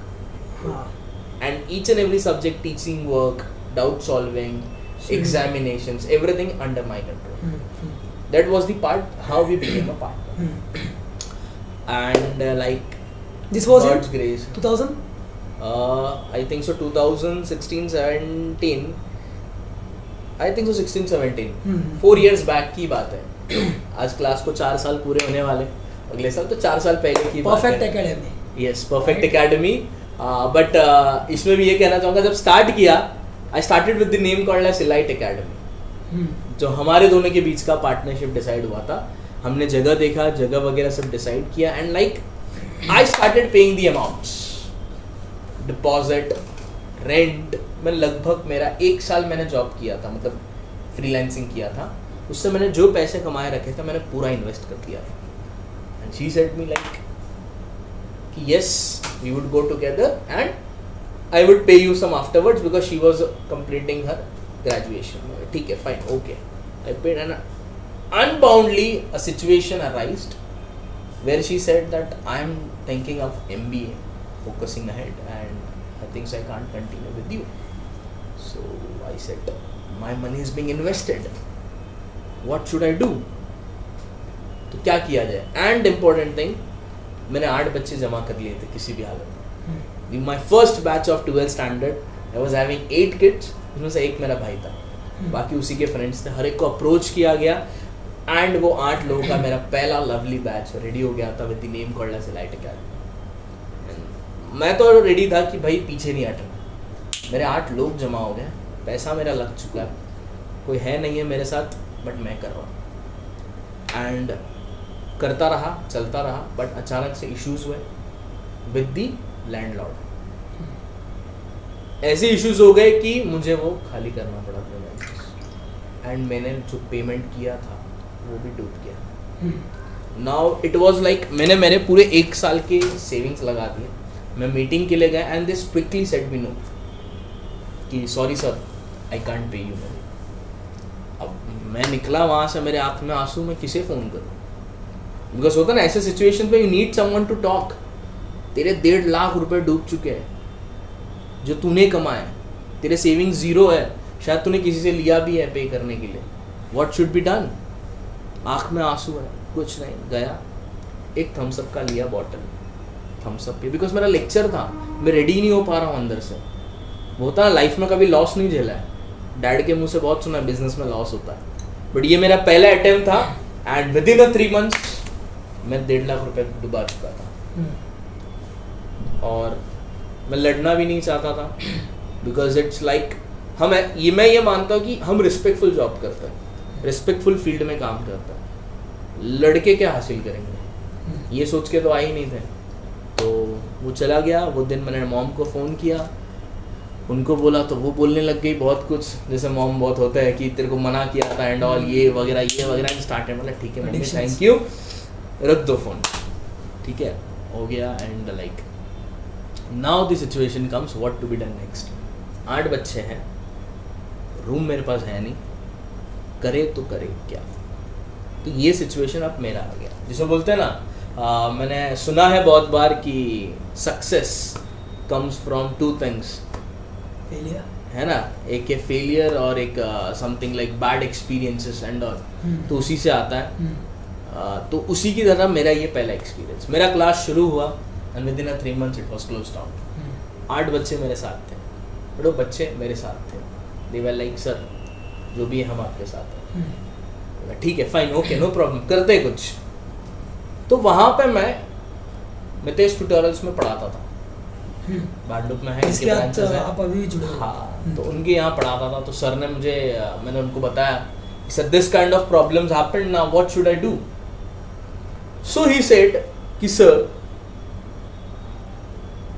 and each and every subject teaching work, doubt solving, examinations, everything under my control. That was the part how we became a partner. And like This was God's in grace. 2000? I think so 2016, 17. I think so 16, 17. 4 years back की बात है। आज class को 4 साल पूरे होने वाले, अगले साल, तो 4 साल पहले की बात है। Perfect Academy. Yes, Perfect Academy. But इसमें भी ये कहना चाहूँगा, जब स्टार्ट किया I started with the name called as Elite Academy, जो हमारे दोनों के बीच का पार्टनरशिप डिसाइड हुआ था. हमने जगह देखा, जगह वगैरह सब डिसाइड किया, and like I started paying the amounts, deposit, rent. मैं लगभग मेरा 1 साल मैंने जॉब किया था, मतलब फ्रीलांसिंग किया था. उससे मैंने जो पैसे कमाए रखे थे मैंने पूरा इन्वेस्ट कर दिया था. And she said me like कि yes we would go together and I would pay you some afterwards because she was completing her graduation. ठीक है, fine, okay. I paid, and unboundedly a situation arose where she said that I am thinking of MBA, focusing ahead, and I think I can't continue with you. So I said, my money is being invested. What should I do? तो क्या किया जाए? And important thing, मैंने 8 बच्चे जमा कर लिए थे किसी भी हालत में. In my first batch of 12th standard, I was having 8 kids, उसमें से एक मेरा भाई था, बाकी उसी के फ्रेंड्स थे. हर एक को अप्रोच किया गया एंड वो 8 लोगों का मेरा पहला लवली बैच रेडी हो गया था with the name called as Elite Academy. मैं तो रेडी था कि भाई पीछे नहीं हटना. मेरे 8 लोग जमा हो गए, पैसा मेरा लग चुका है, कोई है नहीं है मेरे साथ, बट मैं कर रहा हूँ. एंड करता रहा, चलता रहा, बट अचानक से इश्यूज़ हुए विद दी लैंडलॉर्ड. ऐसे इश्यूज हो गए कि मुझे वो खाली करना पड़ा था, एंड मैंने जो पेमेंट किया था वो भी डूब गया. नाउ इट वाज लाइक मैंने मेरे पूरे 1 साल के सेविंग्स लगा दिए. मैं मीटिंग के लिए गया and this quickly said me no कि sorry sir I can't pay you money. अब मैं निकला वहाँ से, मेरे आँख में आंसू, मैं किसे फ़ोन करूँ? बिकॉज होता ना ऐसे सिचुएशन पे you need someone to talk. तेरे 1.5 लाख रुपए डूब चुके हैं जो तूने कमाए, तेरे सेविंग्स 0 है, शायद तूने किसी से लिया भी है पे करने के लिए. What should be done? आँख में आंसू है, कुछ नहीं. गया एक थम्स अप का लिया बॉटल, थम्स अप पे, बिकॉज मेरा लेक्चर था, मैं रेडी नहीं हो पा रहा हूँ अंदर से. वो होता है लाइफ में कभी लॉस नहीं झेला है, डैड के मुंह से बहुत सुना है बिजनेस में लॉस होता है, बट ये मेरा पहला अटेम्प्ट था एंड विद इन 3 months मैं 1.5 लाख रुपए डुबा चुका था. और मैं लड़ना भी नहीं चाहता था बिकॉज इट्स लाइक मैं ये मानता हूँ कि हम रिस्पेक्टफुल जॉब करते हैं, रिस्पेक्टफुल फील्ड में काम करते हैं, लड़के क्या हासिल करेंगे ये सोच के तो आए ही नहीं थे. तो वो चला गया. वो दिन मैंने मॉम को फ़ोन किया, उनको बोला तो वो बोलने लग गई बहुत कुछ, जैसे मॉम बहुत होता है कि तेरे को मना किया था एंड ऑल, ये वगैरह स्टार्टेड. मतलब ठीक है मम्मी थैंक यू, रख दो फ़ोन, ठीक है हो गया. And like now the situation comes what to be done next. 8 बच्चे हैं, रूम मेरे पास है नहीं, करे तो करे क्या. तो ये सिचुएशन अब मेरा आ गया. जिसे बोलते हैं ना, मैंने सुना है बहुत बार कि success comes from 2 things, failure है ना, एक है फेलियर और एक something like bad experiences and all. तो उसी से आता है. तो उसी की तरह मेरा ये पहला एक्सपीरियंस. मेरा क्लास शुरू हुआ and with in 3 months it was close down. 8 बच्चे मेरे साथ थे, बड़े बच्चे मेरे साथ थे. दे वर लाइक सर जो भी है हम आपके साथ हैं. ठीक है फाइन ओके नो प्रॉब्लम, करते कुछ. तो वहाँ पे मैं तेज ट्यूटोरियल्स में पढ़ाता था. बांडुप में है इसके ब्रांचेस हैं. आप अभी जुड़े हो? हाँ, तो उनके यहाँ पढ़ाता था. तो सर ने मैंने उनको बताया sir this kind of problems happened now, what should I do. So he said कि sir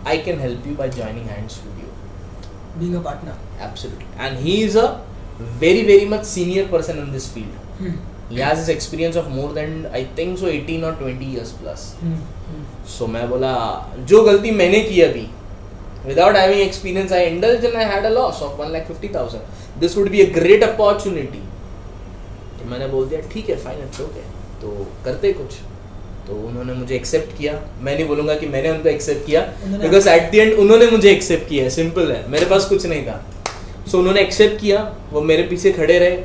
I can help you by joining hands with you, being a partner. Absolutely. And he is a very very much senior person in this field. He has this experience of more than I think so 18 or 20 years plus. So मैं बोला जो गलती मैंने की अभी, without having experience I indulged and I had a loss of 1,50,000. This would be a great opportunity. तो मैंने बोल दिया ठीक है फाइन अच्छा ओके, तो करते कुछ. तो उन्होंने मुझे एक्सेप्ट किया. मैं नहीं बोलूँगा कि मैंने उनको एक्सेप्ट किया, बिकॉज एट द एंड उन्होंने मुझे एक्सेप्ट किया है. सिंपल है, मेरे पास कुछ नहीं था. सो उन्होंने एक्सेप्ट किया, वो मेरे पीछे खड़े रहे.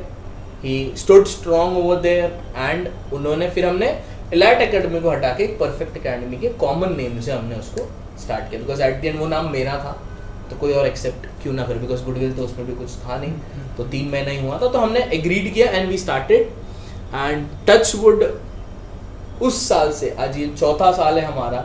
He stood strong over there and उन्होंने फिर हमने इलाइट एकेडमी को हटा के एक परफेक्ट एकेडमी के कॉमन नेम से हमने उसको स्टार्ट किया. बिकॉज एट द एंड वो नाम मेरा था तो कोई और एक्सेप्ट क्यों ना करे, बिकॉज गुडविल तो उसमें भी कुछ था नहीं. तो 3 महीना ही हुआ था तो हमने एग्रीड किया and we started. And touch wood उस साल से आज ये 4था साल है हमारा.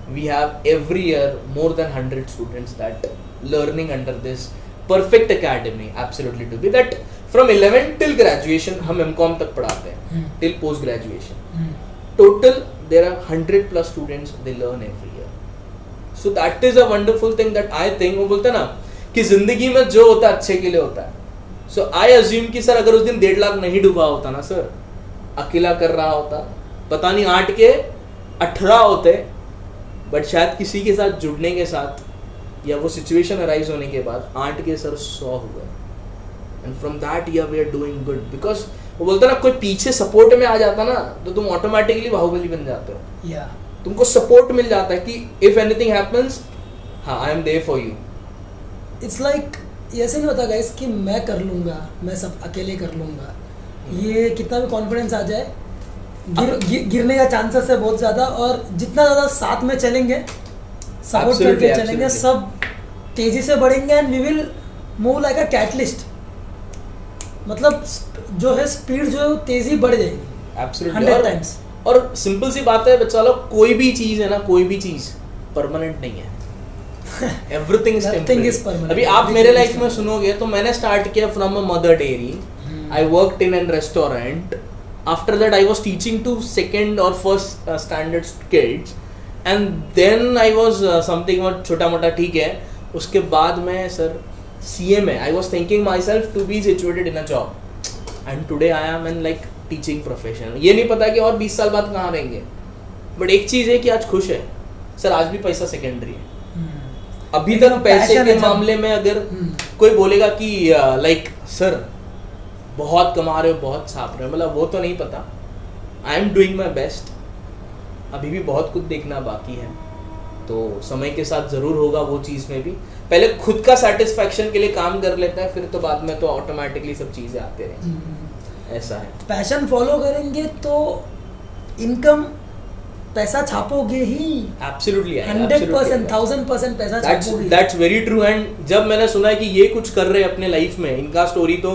We have every year more than 100 students that learning under this perfect academy absolutely to be that from 11 till graduation हम MCOM तक पढ़ाते हैं till post graduation total there are 100 plus students they learn every year so that is a wonderful thing that I think वो बोलते हैं ना कि जिंदगी में जो होता है अच्छे के लिए होता है so I assume कि सर अगर उस दिन 1.5 लाख नहीं डूबा होता ना सर अकेला कर रहा होता पता नहीं 8 के 18 होते बट शायद किसी के साथ जुड़ने के साथ या वो सिचुएशन अराइज होने के बाद 8 के सर 100 हुए and from that year we are doing good because वो बोलता ना कोई पीछे सपोर्ट में आ जाता ना तो तुम ऑटोमेटिकली बाहुबली बन जाते हो या तुमको सपोर्ट मिल जाता है कि इफ एनीथिंग हैपेंस हाँ I am there for you it's like ऐसे नहीं होता गाइस कि मैं कर लूँगा मैं सब अकेले कर लूँगा ये कितना भी कॉन्फिडेंस आ जाए गिरने का चांसेस है बहुत ज़्यादा और जितना ज़्यादा साथ में चलेंगे सपोर्ट करके चलेंगे सब तेज़ी से बढ़ेंगे and we will move like a catalyst मतलब जो है स्पीड जो है वो तेज़ी बढ़ जाएगी एब्सोल्युटली 100 टाइम्स और सिंपल सी बात है बच्चा लोग कोई भी चीज़ है ना कोई भी चीज़ परमानेंट नहीं है एवरीथिंग इज टेम्परेरी अभी आप मेरे लाइफ में सुनोगे तो मैंने स्टार्ट किया from a Mother Dairy I worked in an restaurant after that I was teaching to second और first standard kids and then I was something छोटा मोटा ठीक है उसके बाद मैं सर CA में I was thinking myself to be situated in a job and today I am in like teaching profession ये नहीं पता कि और 20 साल बाद कहाँ रहेंगे बट एक चीज़ है कि आज खुश है सर आज भी पैसा सेकेंडरी है अभी तक पैसे के मामले में अगर कोई बोलेगा कि लाइक सर बहुत कमा रहे हो बहुत छाप रहे हो मतलब वो तो नहीं पता I am doing my best अभी भी बहुत कुछ देखना बाकी है तो समय के साथ ज़रूर होगा वो चीज़ में भी पहले खुद का सेटिस्फैक्शन के लिए काम कर लेते हैं फिर तो बाद में तो ऑटोमेटिकली सब चीज़ें आते रहेंगी ऐसा है पैशन फॉलो करेंगे तो इनकम पैसा छापोगे ही एब्सोल्युटली 100% 1000% पैसा छापोगे दैट्स वेरी ट्रू एंड जब मैंने सुना है कि ये कुछ कर रहे हैं अपने लाइफ में इनका स्टोरी तो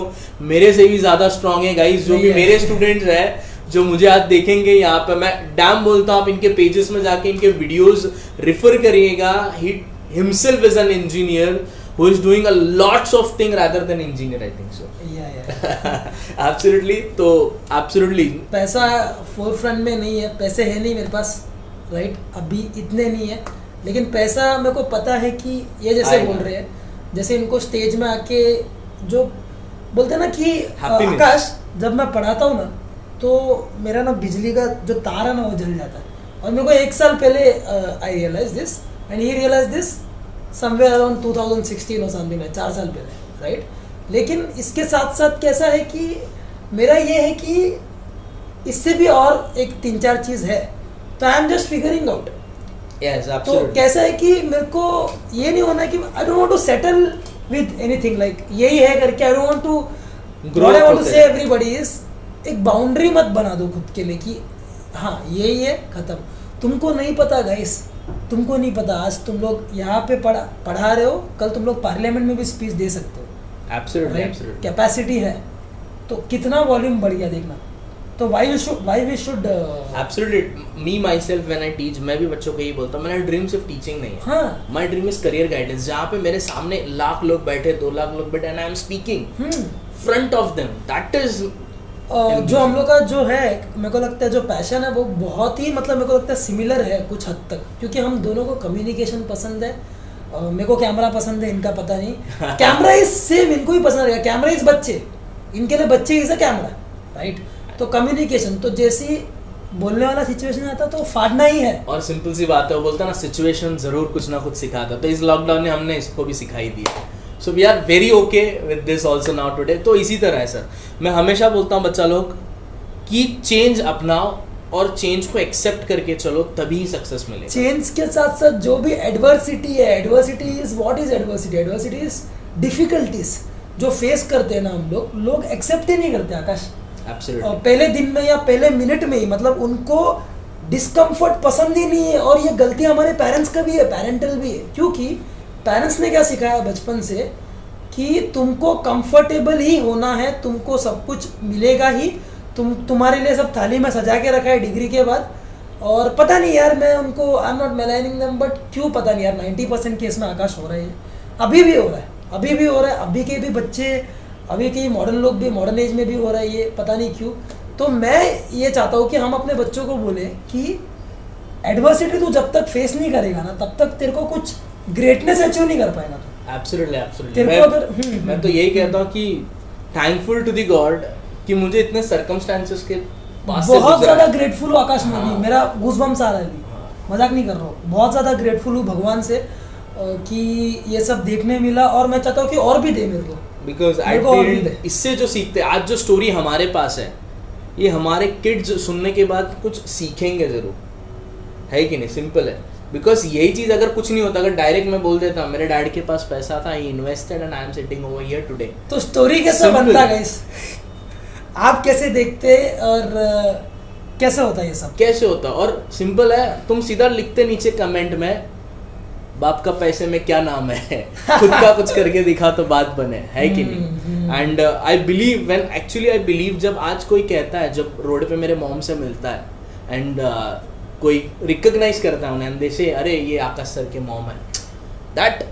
मेरे से भी ज़्यादा स्ट्रांग है गाइस जो भी मेरे स्टूडेंट्स हैं जो मुझे आज देखेंगे यहाँ पे मैं डैम बोलता हूँ आप इनके पेजेस में जाके इनके वीडियोस रेफर करिएगा ही himself is an engineer who is doing a lots of thing rather than engineer I think so yeah absolutely तो absolutely पैसा फोरफ्रंट में नहीं है पैसे है नहीं मेरे पास राइट अभी इतने नहीं है लेकिन पैसा मेरे को पता है कि ये जैसे बोल रहे हैं जैसे इनको स्टेज में आके जो बोलते हैं ना कि आकाश जब मैं पढ़ाता हूँ ना तो मेरा ना बिजली का जो तार है ना वो जल जाता है और मेरे को 1 साल पहले I realise this and he realise this somewhere around 2016 और समथिंग 4 साल पहले राइट लेकिन इसके साथ साथ कैसा है कि मेरा ये है कि इससे भी और एक 3-4 चीज़ है तो I am just figuring out तो कैसा है कि मेरे को ये नहीं होना कि I don't want to settle with anything like यही है करके I don't want to what I want to say everybody is एक बाउंड्री मत बना दो खुद के लिए कि हाँ यही है खत्म तुमको नहीं पता गाइस तुमको नहीं पता आज तुम लोग यहाँ पे पढ़ा रहे हो कल तुम लोग पार्लियामेंट में भी स्पीच दे सकते हो एब्सोल्युटली कैपेसिटी है तो कितना वॉल्यूम बढ़ गया देखना तो why we should absolutely me myself when I teach मैं भी बच्चों को यही बोलता हूँ मेरा ड्रीम सिर्फ टीचिंग नहीं है हाँ my dream is career guidance जहाँ पे मेरे सामने 1 लाख लोग बैठे 2 लाख लोग बैठे and I am speaking front of them that is जो हम लोग का जो है मेरे को लगता है जो पैशन है वो बहुत ही मतलब मेरे को लगता है सिमिलर है कुछ हद तक क्योंकि हम दोनों को कम्युनिकेशन पसंद है मेरे को कैमरा पसंद है इनका पता नहीं कैमरा इज सेम इनको ही पसंद है कैमरा इज बच्चे इनके लिए बच्चे इज अ कैमरा राइट तो कम्युनिकेशन तो जैसी बोलने वाला सिचुएशन आता तो फाड़ना ही है और सिंपल सी बात है वो बोलता ना सिचुएशन जरूर कुछ ना कुछ सिखाता तो इस लॉकडाउन ने हमने इसको भी सिखाई दी so we are very okay with this also now today तो इसी तरह है सर मैं हमेशा बोलता हूँ बच्चा लोग कि चेंज अपनाओ और चेंज को एक्सेप्ट करके चलो तभी सक्सेस मिलेगा चेंज के साथ साथ जो भी एडवर्सिटी है adversity is what is adversity adversity is difficulties जो फेस करते हैं ना हम लोग एक्सेप्ट ही नहीं करते आकाश Absolutely. पहले दिन में या पहले मिनट में ही मतलब उनको डिस्कम्फर्ट पसंद ही नहीं है और ये गलती हमारे पेरेंट्स का भी है पेरेंटल भी है क्योंकि पेरेंट्स ने क्या सिखाया बचपन से कि तुमको कंफर्टेबल ही होना है तुमको सब कुछ मिलेगा ही तुम्हारे लिए सब थाली में सजा के रखा है डिग्री के बाद और पता नहीं यार मैं उनको I am not maligning them but क्यों पता नहीं यार 90% केस में आकाश हो रहा है अभी भी हो रहा है अभी भी हो रहा है, अभी के भी बच्चे, अभी के मॉडर्न लोग भी, मॉडर्न एज में भी हो रहा है ये, पता नहीं क्यों। तो मैं ये चाहता हूँ कि हम अपने बच्चों को बोले कि एडवर्सिटी तू जब तक फेस नहीं करेगा ना, तब तक तेरे को कुछ ग्रेटनेस अचीव नहीं कर पाएगा तू। Absolutely absolutely. तेरे को अगर मैं तो यही कहता हूँ कि थैंकफुल टू द गॉड कि मुझे इतने सर्कमस्टेंसेस के पास से बहुत गुजरा ज्यादा है। ग्रेटफुल हूँ आकाश में हाँ। भी, मेरा गूज़बम्स आ रहा है अभी, मजाक नहीं कर रहा हूँ, बहुत ज़्यादा ग्रेटफुल हूँ भगवान से कि ये सब देखने मिला, और मैं चाहता हूँ कि और भी दे मेरे को। बिकॉज मेरे को और भी दे। इससे जो सीखते हैं, आज जो स्टोरी हमारे पास है, ये हमारे किड्स सुनने के बाद कुछ सीखेंगे जरूर, है कि नहीं? सिंपल है। बिकॉज यही चीज़ अगर कुछ नहीं होता, अगर डायरेक्ट मैं बोल देता मेरे डैड के पास पैसा था, he invested and I am sitting over here today, तो स्टोरी कैसे Simple बनता है। गाइस? आप कैसे देखते और कैसे होता ये सब? कैसे होता? और सिंपल है, तुम सीधा लिखते नीचे कमेंट में, बाप का पैसे में क्या नाम है, खुद का कुछ करके दिखा तो बात बने, है कि नहीं? एंड आई बिलीव जब आज कोई कहता है, जब रोड पे मेरे मॉम से मिलता है एंड कोई रिकॉग्नाइज करता है उन्हें, एंड दे से अरे ये आकाश सर के मॉम है, that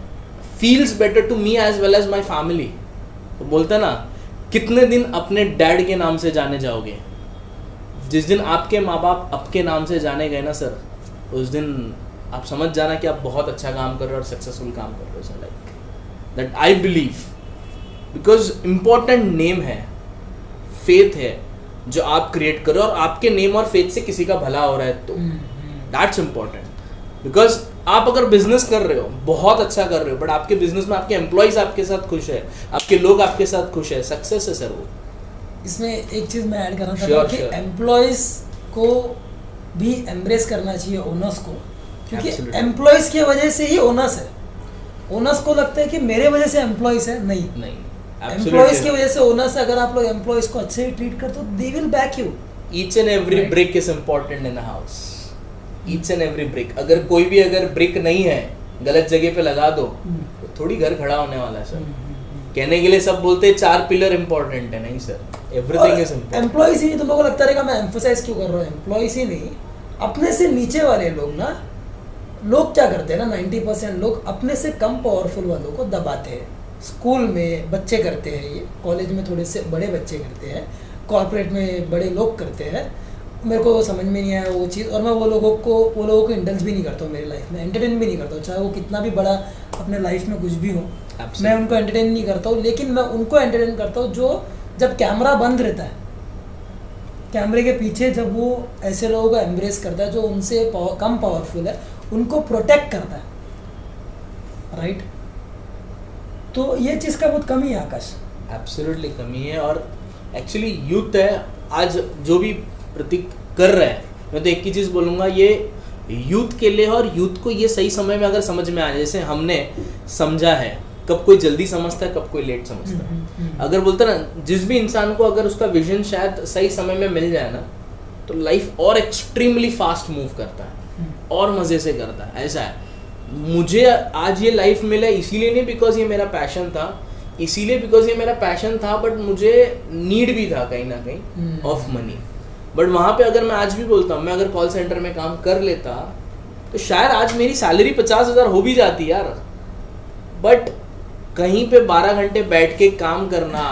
feels better to me as well as my family. तो बोलते हैं ना, कितने दिन अपने डैड के नाम से जाने जाओगे? जिस दिन आपके माँ बाप आपके नाम से जाने गए ना सर, उस दिन आप समझ जाना कि आप बहुत अच्छा काम कर रहे हो और सक्सेसफुल काम कर रहे हो। Like that I believe, because important name है, फेथ है जो आप क्रिएट करो, और आपके नेम और फेथ से किसी का भला हो रहा है तो दैट्स इम्पोर्टेंट। बिकॉज आप अगर बिजनेस कर रहे हो, बहुत अच्छा कर रहे हो, बट आपके बिजनेस में आपके एम्प्लॉयज आपके साथ खुश है, आपके लोग आपके साथ खुश है, सक्सेस है सर वो। इसमें एक चीज़ मैं ऐड करना Sure, चाहता हूँ कि sure. एम्प्लॉयज़ को भी एम्ब्रेस करना चाहिए ओनर्स को, क्योंकि Absolutely. एम्प्लॉयज़ की वजह से ही ओनर्स है। ओनर्स को लगता है कि मेरे वजह से एम्प्लॉयज़ है, नहीं, नहीं, एम्प्लॉयज़ की वजह से ओनर्स है। अगर आप लोग एम्प्लॉयज़ को अच्छे ही ट्रीट करते हो, they will back you. Each and every Right. Brick is important in a house, each and every brick. अगर कोई भी अगर ब्रिक नहीं है, गलत जगह पे लगा दो तो थोड़ी घर खड़ा होने वाला है सर। कहने के लिए सब बोलते हैं 4 पिलर इम्पोर्टेंट है, नहीं sir, everything is important. Employees ही नहीं, तुम लोगों को लगता रहेगा मैं एम्फोसाइज क्यों कर रहा हूँ, एम्प्लॉयज़ ही नहीं, अपने से नीचे वाले लोग ना, लोग क्या करते हैं ना, 90% लोग अपने से कम पावरफुल वालों को दबाते हैं। स्कूल में बच्चे करते हैं ये, कॉलेज में थोड़े से बड़े बच्चे करते हैं, कॉर्पोरेट में बड़े लोग करते हैं। मेरे को समझ में नहीं आया वो चीज़, और मैं वो लोगों को इंडल्ज भी नहीं करता हूँ मेरी लाइफ में, एंटरटेन भी नहीं करता हूँ, चाहे वो कितना भी बड़ा अपने लाइफ में कुछ भी हो। मैं उनको एंटरटेन नहीं करता हूँ, लेकिन मैं उनको एंटरटेन करता हूँ जो जब कैमरा बंद रहता है, कैमरे के पीछे जब वो ऐसे लोगों को एम्ब्रेस करता है जो उनसे कम पावरफुल है, उनको प्रोटेक्ट करता है, राइट? तो ये चीज़ का बहुत कमी है आकाश। एब्सोल्युटली कमी है। और एक्चुअली यूथ है आज जो भी प्रतीक कर रहा है, मैं तो एक ही चीज़ बोलूँगा, ये यूथ के लिए, और यूथ को ये सही समय में अगर समझ में आ जाए, जैसे हमने समझा है, कब कोई जल्दी समझता है, कब कोई लेट समझता है। अगर बोलते ना, जिस भी इंसान को अगर उसका विजन शायद सही समय में मिल जाए ना, तो लाइफ और एक्सट्रीमली फास्ट मूव करता है और मज़े से करता है। ऐसा है, मुझे आज ये लाइफ मिला इसीलिए नहीं बिकॉज ये मेरा पैशन था, इसीलिए बिकॉज ये मेरा पैशन था, बट मुझे नीड भी था कहीं ना कहीं ऑफ मनी। बट वहाँ पे अगर मैं आज भी बोलता हूँ, मैं अगर कॉल सेंटर में काम कर लेता तो शायद आज मेरी सैलरी 50,000 हो भी जाती यार। बट कहीं पे 12 घंटे बैठ के काम करना,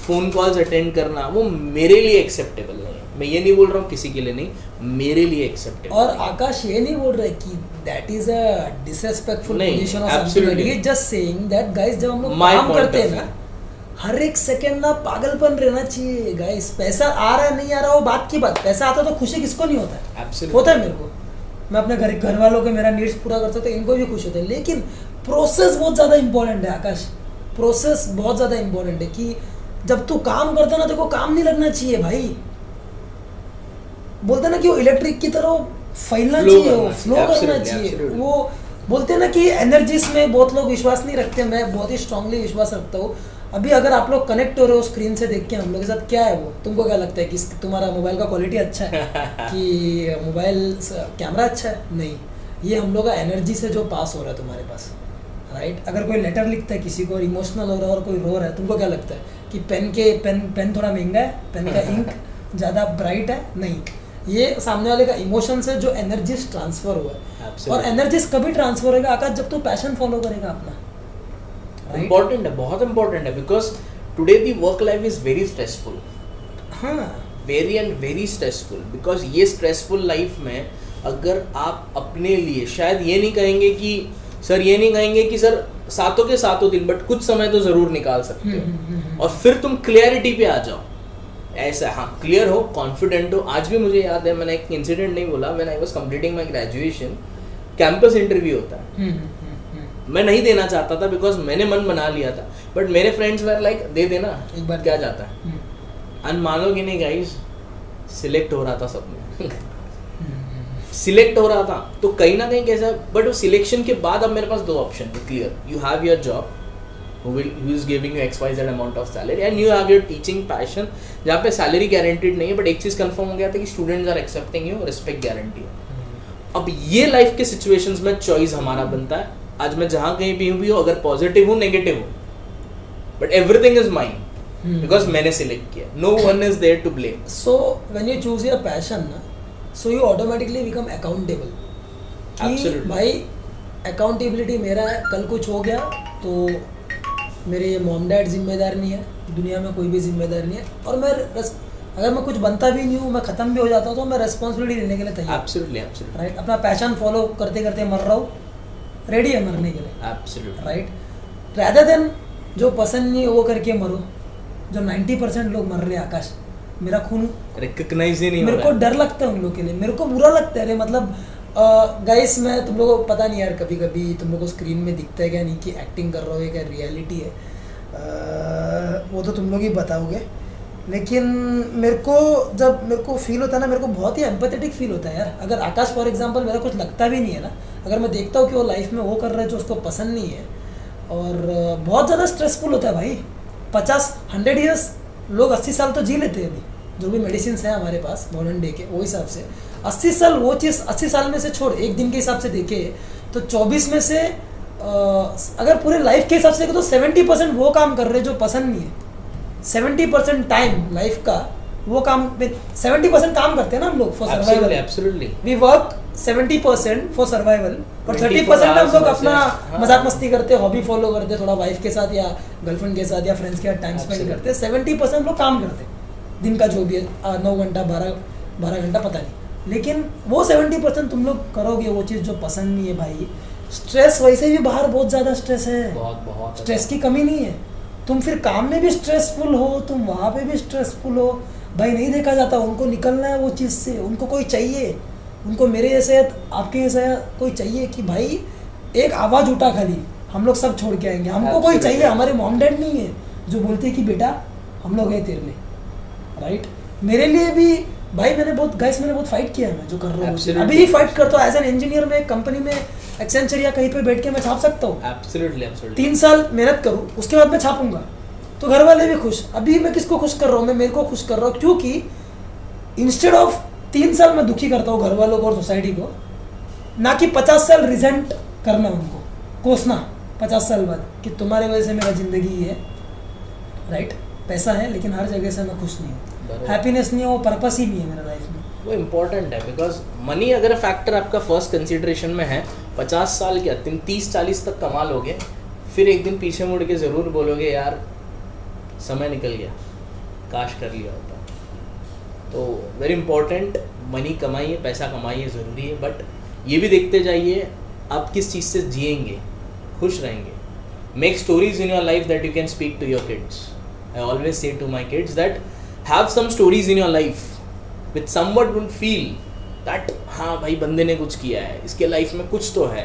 फ़ोन कॉल्स अटेंड करना, वो मेरे लिए एक्सेप्टेबल नहीं है। मैं ये नहीं बोल रहा हूँ किसी के लिए नहीं, मेरे लिए एक्सेप्टेबल। और आकाश ये नहीं बोल रहे कि दैट इज अ डिसरेस्पेक्टफुल नहीं, पोजीशन और absolutely. Something, he just saying that guys, जब हम लोग My काम point करते of हैं ना, हर एक सेकंड ना पागलपन रहना चाहिए गाइस। पैसा आ रहा है नहीं आ रहा वो बात की बात, पैसा आता तो खुशी किसको नहीं होता है? Absolutely. होता है मेरे को, मैं अपने घर वालों के मेरा नीड्स पूरा करता हूँ तो इनको भी खुश होता है, लेकिन प्रोसेस बहुत ज़्यादा इंपॉर्टेंट है आकाश। प्रोसेस बहुत ज़्यादा इंपॉर्टेंट है कि जब तू काम करता है ना, देखो काम नहीं लगना चाहिए भाई। बोलते ना कि वो इलेक्ट्रिक की तरह फैलना चाहिए, वो फ्लो करना चाहिए। वो बोलते हैं ना कि एनर्जीज में बहुत लोग विश्वास नहीं रखते, मैं बहुत ही स्ट्रांगली विश्वास रखता हूँ। अभी अगर आप लोग कनेक्ट हो रहे हो स्क्रीन से देख के हम लोग के साथ, क्या है वो, तुमको क्या लगता है कि तुम्हारा मोबाइल का क्वालिटी अच्छा है कि मोबाइल कैमरा अच्छा है? नहीं, ये हम लोग का एनर्जी से जो पास हो रहा है तुम्हारे पास, राइट? अगर कोई लेटर लिखता है किसी को, इमोशनल हो रहा है और कोई रो रहा है, तुमको क्या लगता है कि पेन थोड़ा महंगा है, पेन का इंक ज़्यादा ब्राइट है? नहीं, ये सामने वाले का इमोशन से जो एनर्जीज ट्रांसफर हुआ है। और एनर्जीज कभी ट्रांसफर होगा आकाश, जब तू पैशन फॉलो करेगा अपना। इम्पोर्टेंट है, बहुत इम्पोर्टेंट है, because today the work life is very stressful, हाँ very and very stressful. Because ये स्ट्रेसफुल लाइफ में अगर आप अपने लिए शायद ये नहीं कहेंगे कि सर सातों के सातों दिन, बट कुछ समय तो जरूर निकाल सकते हो और फिर तुम क्लियरिटी पे आ जाओ। ऐसा, हाँ, क्लियर हो, कॉन्फिडेंट हो। आज भी मुझे याद है, मैंने एक इंसिडेंट नहीं बोला, when I was completing my graduation, campus interview होता है। मैं नहीं देना चाहता था बिकॉज मैंने मन बना लिया था, बट मेरे फ्रेंड्स वर लाइक दे देना, एक बार क्या जाता है। अन मानोगे नहीं गाइस, सिलेक्ट हो रहा था सब में सिलेक्ट हो रहा था, तो कहीं ना कहीं कैसा, बट वो सिलेक्शन के बाद अब मेरे पास दो ऑप्शन थे clear. You have your job who is giving you XYZ amount of salary and you have your teaching passion, जहाँ पे सैलरी गारंटीड नहीं है, बट एक चीज़ कंफर्म हो गया था कि students are accepting you, respect guarantee है। अब ये लाइफ के सिचुएशंस में चॉइस हमारा बनता है। आज मैं जहाँ कहीं भी हूँ, अगर पॉजिटिव हूँ नेगेटिव हूँ, but everything is mine because मैंने सिलेक्ट किया, no one is there to blame. So when you choose your passion ना, so you automatically become accountable कि भाई अकाउंटेबिलिटी मेरा है, कल कुछ हो गया तो मेरे मॉम डैड जिम्मेदार नहीं है, दुनिया में कोई भी जिम्मेदार नहीं है, और मैं अगर मैं कुछ बनता भी नहीं हूँ, मैं ख़त्म भी हो जाता हूँ, तो मैं रेस्पॉन्सिबिलिटी लेने के लिए तैयार। एब्सोल्युटली राइट, अपना पैशन फॉलो करते करते मर रहा हूँ, रेडी है मरने के लिए। एब्सोल्युटली राइट, रैदर देन जो पसंद नहीं वो करके मरो, जो 90% लोग मर रहे हैं। आकाश, मेरा खून रिकॉग्नाइज ही नहीं, मेरे को डर लगता है उन लोगों के लिए, मेरे को बुरा लगता है। अरे मतलब गाइस, मैं तुम लोगों को पता नहीं यार, कभी कभी तुम लोगों को स्क्रीन में दिखता है क्या नहीं कि एक्टिंग कर रहा हो, क्या रियलिटी है, वो तो तुम लोग ही बताओगे। लेकिन मेरे को फील होता है ना, मेरे को बहुत ही एम्पैथेटिक फील होता है यार। अगर आकाश फॉर एग्जांपल मेरा कुछ लगता भी नहीं है ना, अगर मैं देखता हूँ कि वो लाइफ में वो कर रहा है जो उसको पसंद नहीं है, और बहुत ज़्यादा स्ट्रेसफुल होता है भाई। 50-100 ईयर्स लोग 80 साल तो जी लेते हैं अभी, जो भी मेडिसिन हैं हमारे पास मॉडर्न डे के, वो हिसाब से 80 साल, वो चीज़ 80 साल में से छोड़, एक दिन के हिसाब से देखे तो 24 में से अगर पूरे लाइफ के हिसाब से देखे तो 70% वो काम कर रहे हैं जो पसंद नहीं है। 70% टाइम लाइफ का वो काम, 70% काम करते हैं ना हम लोग for survival. Absolutely we work 70% for survival, और 30% में हम लोग अपना मजाक मस्ती करते हैं, हॉबी फॉलो करते हैं, थोड़ा वाइफ के साथ या गर्लफ्रेंड के साथ या फ्रेंड्स के साथ टाइम स्पेंड करते हैं। 70% लोग काम करते हैं दिन का, जो भी है 9 घंटा 12 घंटा पता नहीं, लेकिन वो 70% तुम लोग करोगे वो चीज़ जो पसंद नहीं है भाई। स्ट्रेस वैसे भी बाहर बहुत ज़्यादा स्ट्रेस है, बहुत स्ट्रेस की कमी नहीं है। तुम फिर काम में भी स्ट्रेसफुल हो, तुम वहाँ पे भी स्ट्रेसफुल हो भाई, नहीं देखा जाता। उनको निकलना है वो चीज़ से, उनको कोई चाहिए, उनको मेरे जैसे आपके जैसे कोई चाहिए कि भाई एक आवाज़ उठा, खाली हम लोग सब छोड़ के आएंगे, हमको कोई चाहिए। हमारे मॉम डैड नहीं है जो बोलते कि बेटा हम लोग हैं तेरे लिए। राइट, मेरे लिए भी भाई मैंने बहुत फाइट किया है, मैं जो कर रहा हूँ अभी ही फाइट करता हूँ। एज एन इंजीनियर में कंपनी में एक्सेंचर या कहीं पे बैठ के मैं छाप सकता हूँ। एब्सोल्युटली 3 साल मेहनत करूँ, उसके बाद मैं छापूंगा, तो घर वाले भी खुश। अभी मैं किसको खुश कर रहा हूँ? मैं मेरे को खुश कर रहा हूँ, क्योंकि इंस्टेड ऑफ 3 साल मैं दुखी करता हूँ घर वालों को और सोसाइटी को, ना कि 50 साल रिजेंट करना, उनको कोसना 50 साल बाद कि तुम्हारे वजह से मेरा जिंदगी है। राइट, पैसा है लेकिन हर जगह से मैं खुश नहीं हूँ, हैप्पीनेस नहीं है, वो पर्पस ही नहीं है मेरा लाइफ में। वो इम्पोर्टेंट है, बिकॉज मनी अगर फैक्टर आपका फर्स्ट कंसिडरेशन में है, 50 साल क्या 30-40 तक कमा लोगे, फिर एक दिन पीछे मुड़ के ज़रूर बोलोगे यार समय निकल गया, काश कर लिया होता। तो वेरी इंपॉर्टेंट, मनी कमाइए, पैसा कमाइए, ज़रूरी है, बट ये भी देखते जाइए आप किस चीज़ से जिएंगे, खुश रहेंगे। Make stories in your life that you can speak to your kids. I always say to my kids that have some stories in your life which someone will feel that हाँ भाई बंदे ने कुछ किया है, इसके लाइफ में कुछ तो है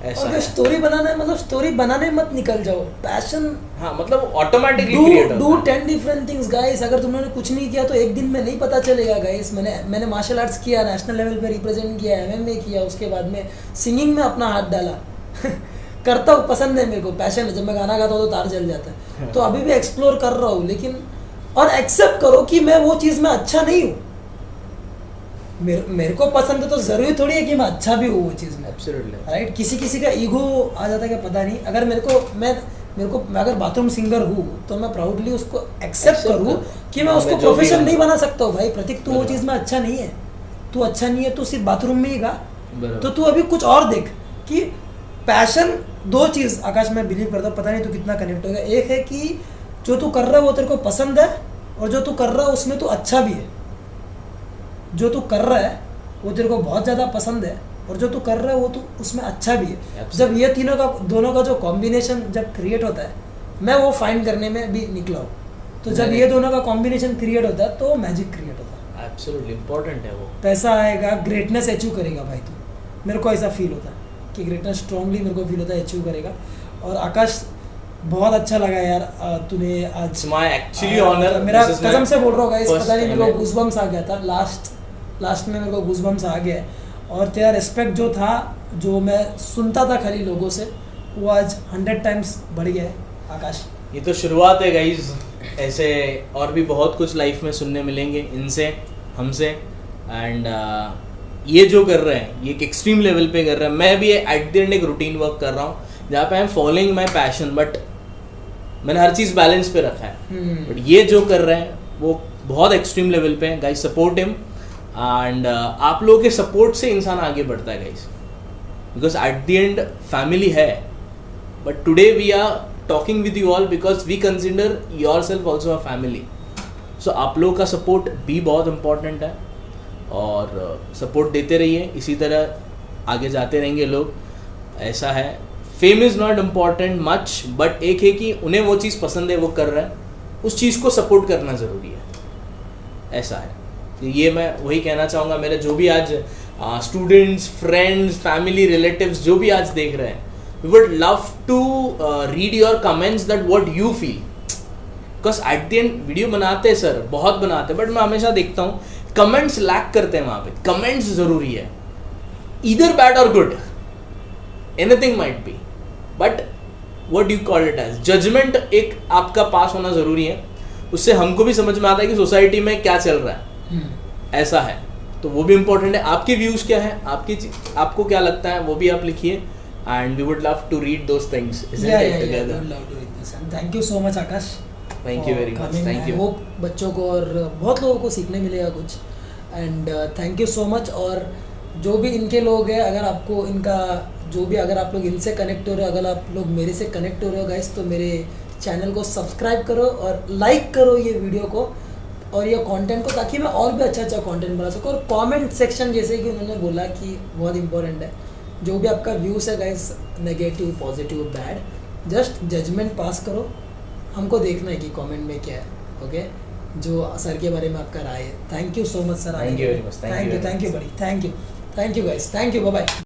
ऐसा। और स्टोरी बनाना है, मतलब स्टोरी बनाने मत निकल जाओ, पैशन, हाँ मतलब ऑटोमेटिकली क्रिएट होता है। Do 10 different things guys. अगर तुमने कुछ नहीं किया तो एक दिन में नहीं पता चलेगा गाइस। मैंने मार्शल आर्ट्स किया, नेशनल लेवल पे रिप्रेजेंट किया, MMA किया, उसके बाद में सिंगिंग में अपना हाथ डाला करता हूँ, पसंद है मेरे को, पैशन है। जब मैं गाना गाता हूँ तो तार जल जाता है, तो अभी भी एक्सप्लोर कर रहा हूँ। लेकिन और एक्सेप्ट करो कि मैं वो चीज़ में अच्छा नहीं हूँ। मेरे को पसंद है तो ज़रूरी थोड़ी है कि मैं अच्छा भी हूँ वो चीज़ में। राइट, किसी का ईगो आ जाता है क्या पता नहीं। अगर मैं अगर बाथरूम सिंगर हूँ तो मैं प्राउडली उसको एक्सेप्ट करूँ कि मैं उसको प्रोफेशन नहीं बना सकता हूँ। भाई प्रतीक, तू वो चीज़ में अच्छा नहीं है, तू अच्छा नहीं है, तू सिर्फ बाथरूम में ही गा, तो तू अभी कुछ और देख कि पैशन दो चीज़ आकाश मैं बिलीव करता हूँ, पता नहीं तू कितना कनेक्ट होगा। एक है कि जो तू कर रहा है वो तेरे को पसंद है, और जो तू कर रहा है उसमें तू अच्छा भी है। जो तू कर रहा है वो तेरे को बहुत ज़्यादा पसंद है, और जो तू कर रहा है वो तू उसमें अच्छा भी है। Absolutely. जब ये तीनों का दोनों का जो कॉम्बिनेशन जब क्रिएट होता है, मैं वो फाइंड करने में भी निकला हूँ। तो जब ये दोनों का कॉम्बिनेशन क्रिएट होता है तो मैजिक क्रिएट होता है। एब्सोल्युटली इंपॉर्टेंट है वो। पैसा आएगा, ग्रेटनेस अचीव करेगा भाई तू। मेरे को ऐसा फील होता है कि ग्रेटनेस स्ट्रांगली मेरे को फील होता है अचीव करेगा। और आकाश बहुत अच्छा लगा यार, तूने आज इट्स माय एक्चुअली ऑनर। मेरा कसम से बोल रहा हूँ गाइस, पता नहीं मेरे को गूज़बम्स आ गया था लास्ट में, मेरे को गूज़बम्स आ गया है। और तेरा रिस्पेक्ट जो था, जो मैं सुनता था खाली लोगों से, वो आज 100 टाइम्स बढ़ गया है आकाश। ये तो शुरुआत है गाइज, ऐसे और भी बहुत कुछ लाइफ में सुनने मिलेंगे इनसे, हमसे। एंड ये जो कर रहे हैं ये एक एक्सट्रीम लेवल पे कर रहे हैं। मैं भी एट द एंड एक रूटीन वर्क कर रहा हूँ जहाँ पे I am following my passion, but मैंने हर चीज़ बैलेंस पे रखा है। बट ये जो कर रहे हैं वो बहुत एक्सट्रीम लेवल पे है गाइज। सपोर्ट हिम, एंड आप लोगों के सपोर्ट से इंसान आगे बढ़ता है guys, because at the end family है। But today we are talking with you all because we consider yourself also a family. So आप लोगों का सपोर्ट भी बहुत इंपॉर्टेंट है, और सपोर्ट देते रहिए, इसी तरह आगे जाते रहेंगे लोग। ऐसा है, fame is not important much, but एक है कि उन्हें वो चीज़ पसंद है, वो कर रहे हैं, उस चीज़ को सपोर्ट करना ज़रूरी है। ऐसा है, तो ये मैं वही कहना चाहूँगा। मेरे जो भी आज स्टूडेंट्स, फ्रेंड्स, फैमिली, रिलेटिव्स जो भी आज देख रहे हैं, we would love to read your comments that what you feel, because at the end video बनाते हैं सर, बहुत बनाते हैं, बट मैं हमेशा देखता हूँ कमेंट्स लैक करते हैं वहाँ पे। कमेंट्स ज़रूरी है, ईदर बैड और good, anything might be, but what you call it as judgement एक आपका पास होना ज़रूरी है। उससे हमको भी समझ में आता है कि सोसाइटी में क्या चल रहा है। ऐसा है, तो वो भी इम्पोर्टेंट है। आपके व्यूज़ क्या है, आपको क्या लगता है, वो भी आप लिखिए, and we would love to read those things together. Thank you so much Akash, thank you very much, thank you. Hope बच्चों को और बहुत लोगों को सीखने मिलेगा कुछ, and thank you so much. और जो भी इनके लोग हैं, अगर आपको इनका जो भी, अगर आप लोग इनसे कनेक्ट हो रहे हो, अगर आप लोग मेरे से कनेक्ट हो रहे हो गाइस, तो मेरे चैनल को सब्सक्राइब करो और लाइक करो ये वीडियो को और ये कंटेंट को, ताकि मैं और भी अच्छा कंटेंट बना सकूँ। और कमेंट सेक्शन, जैसे कि उन्होंने बोला कि बहुत इंपॉर्टेंट है, जो भी आपका व्यूज़ है guys, negative, positive, bad, just judgement pass करो। हमको देखना है कि कमेंट में क्या है, ओके, जो सर के बारे में आपका राय है। Thank you so much sir, thank you very much, thank you बड़ी, thank you guys, thank you, bye bye.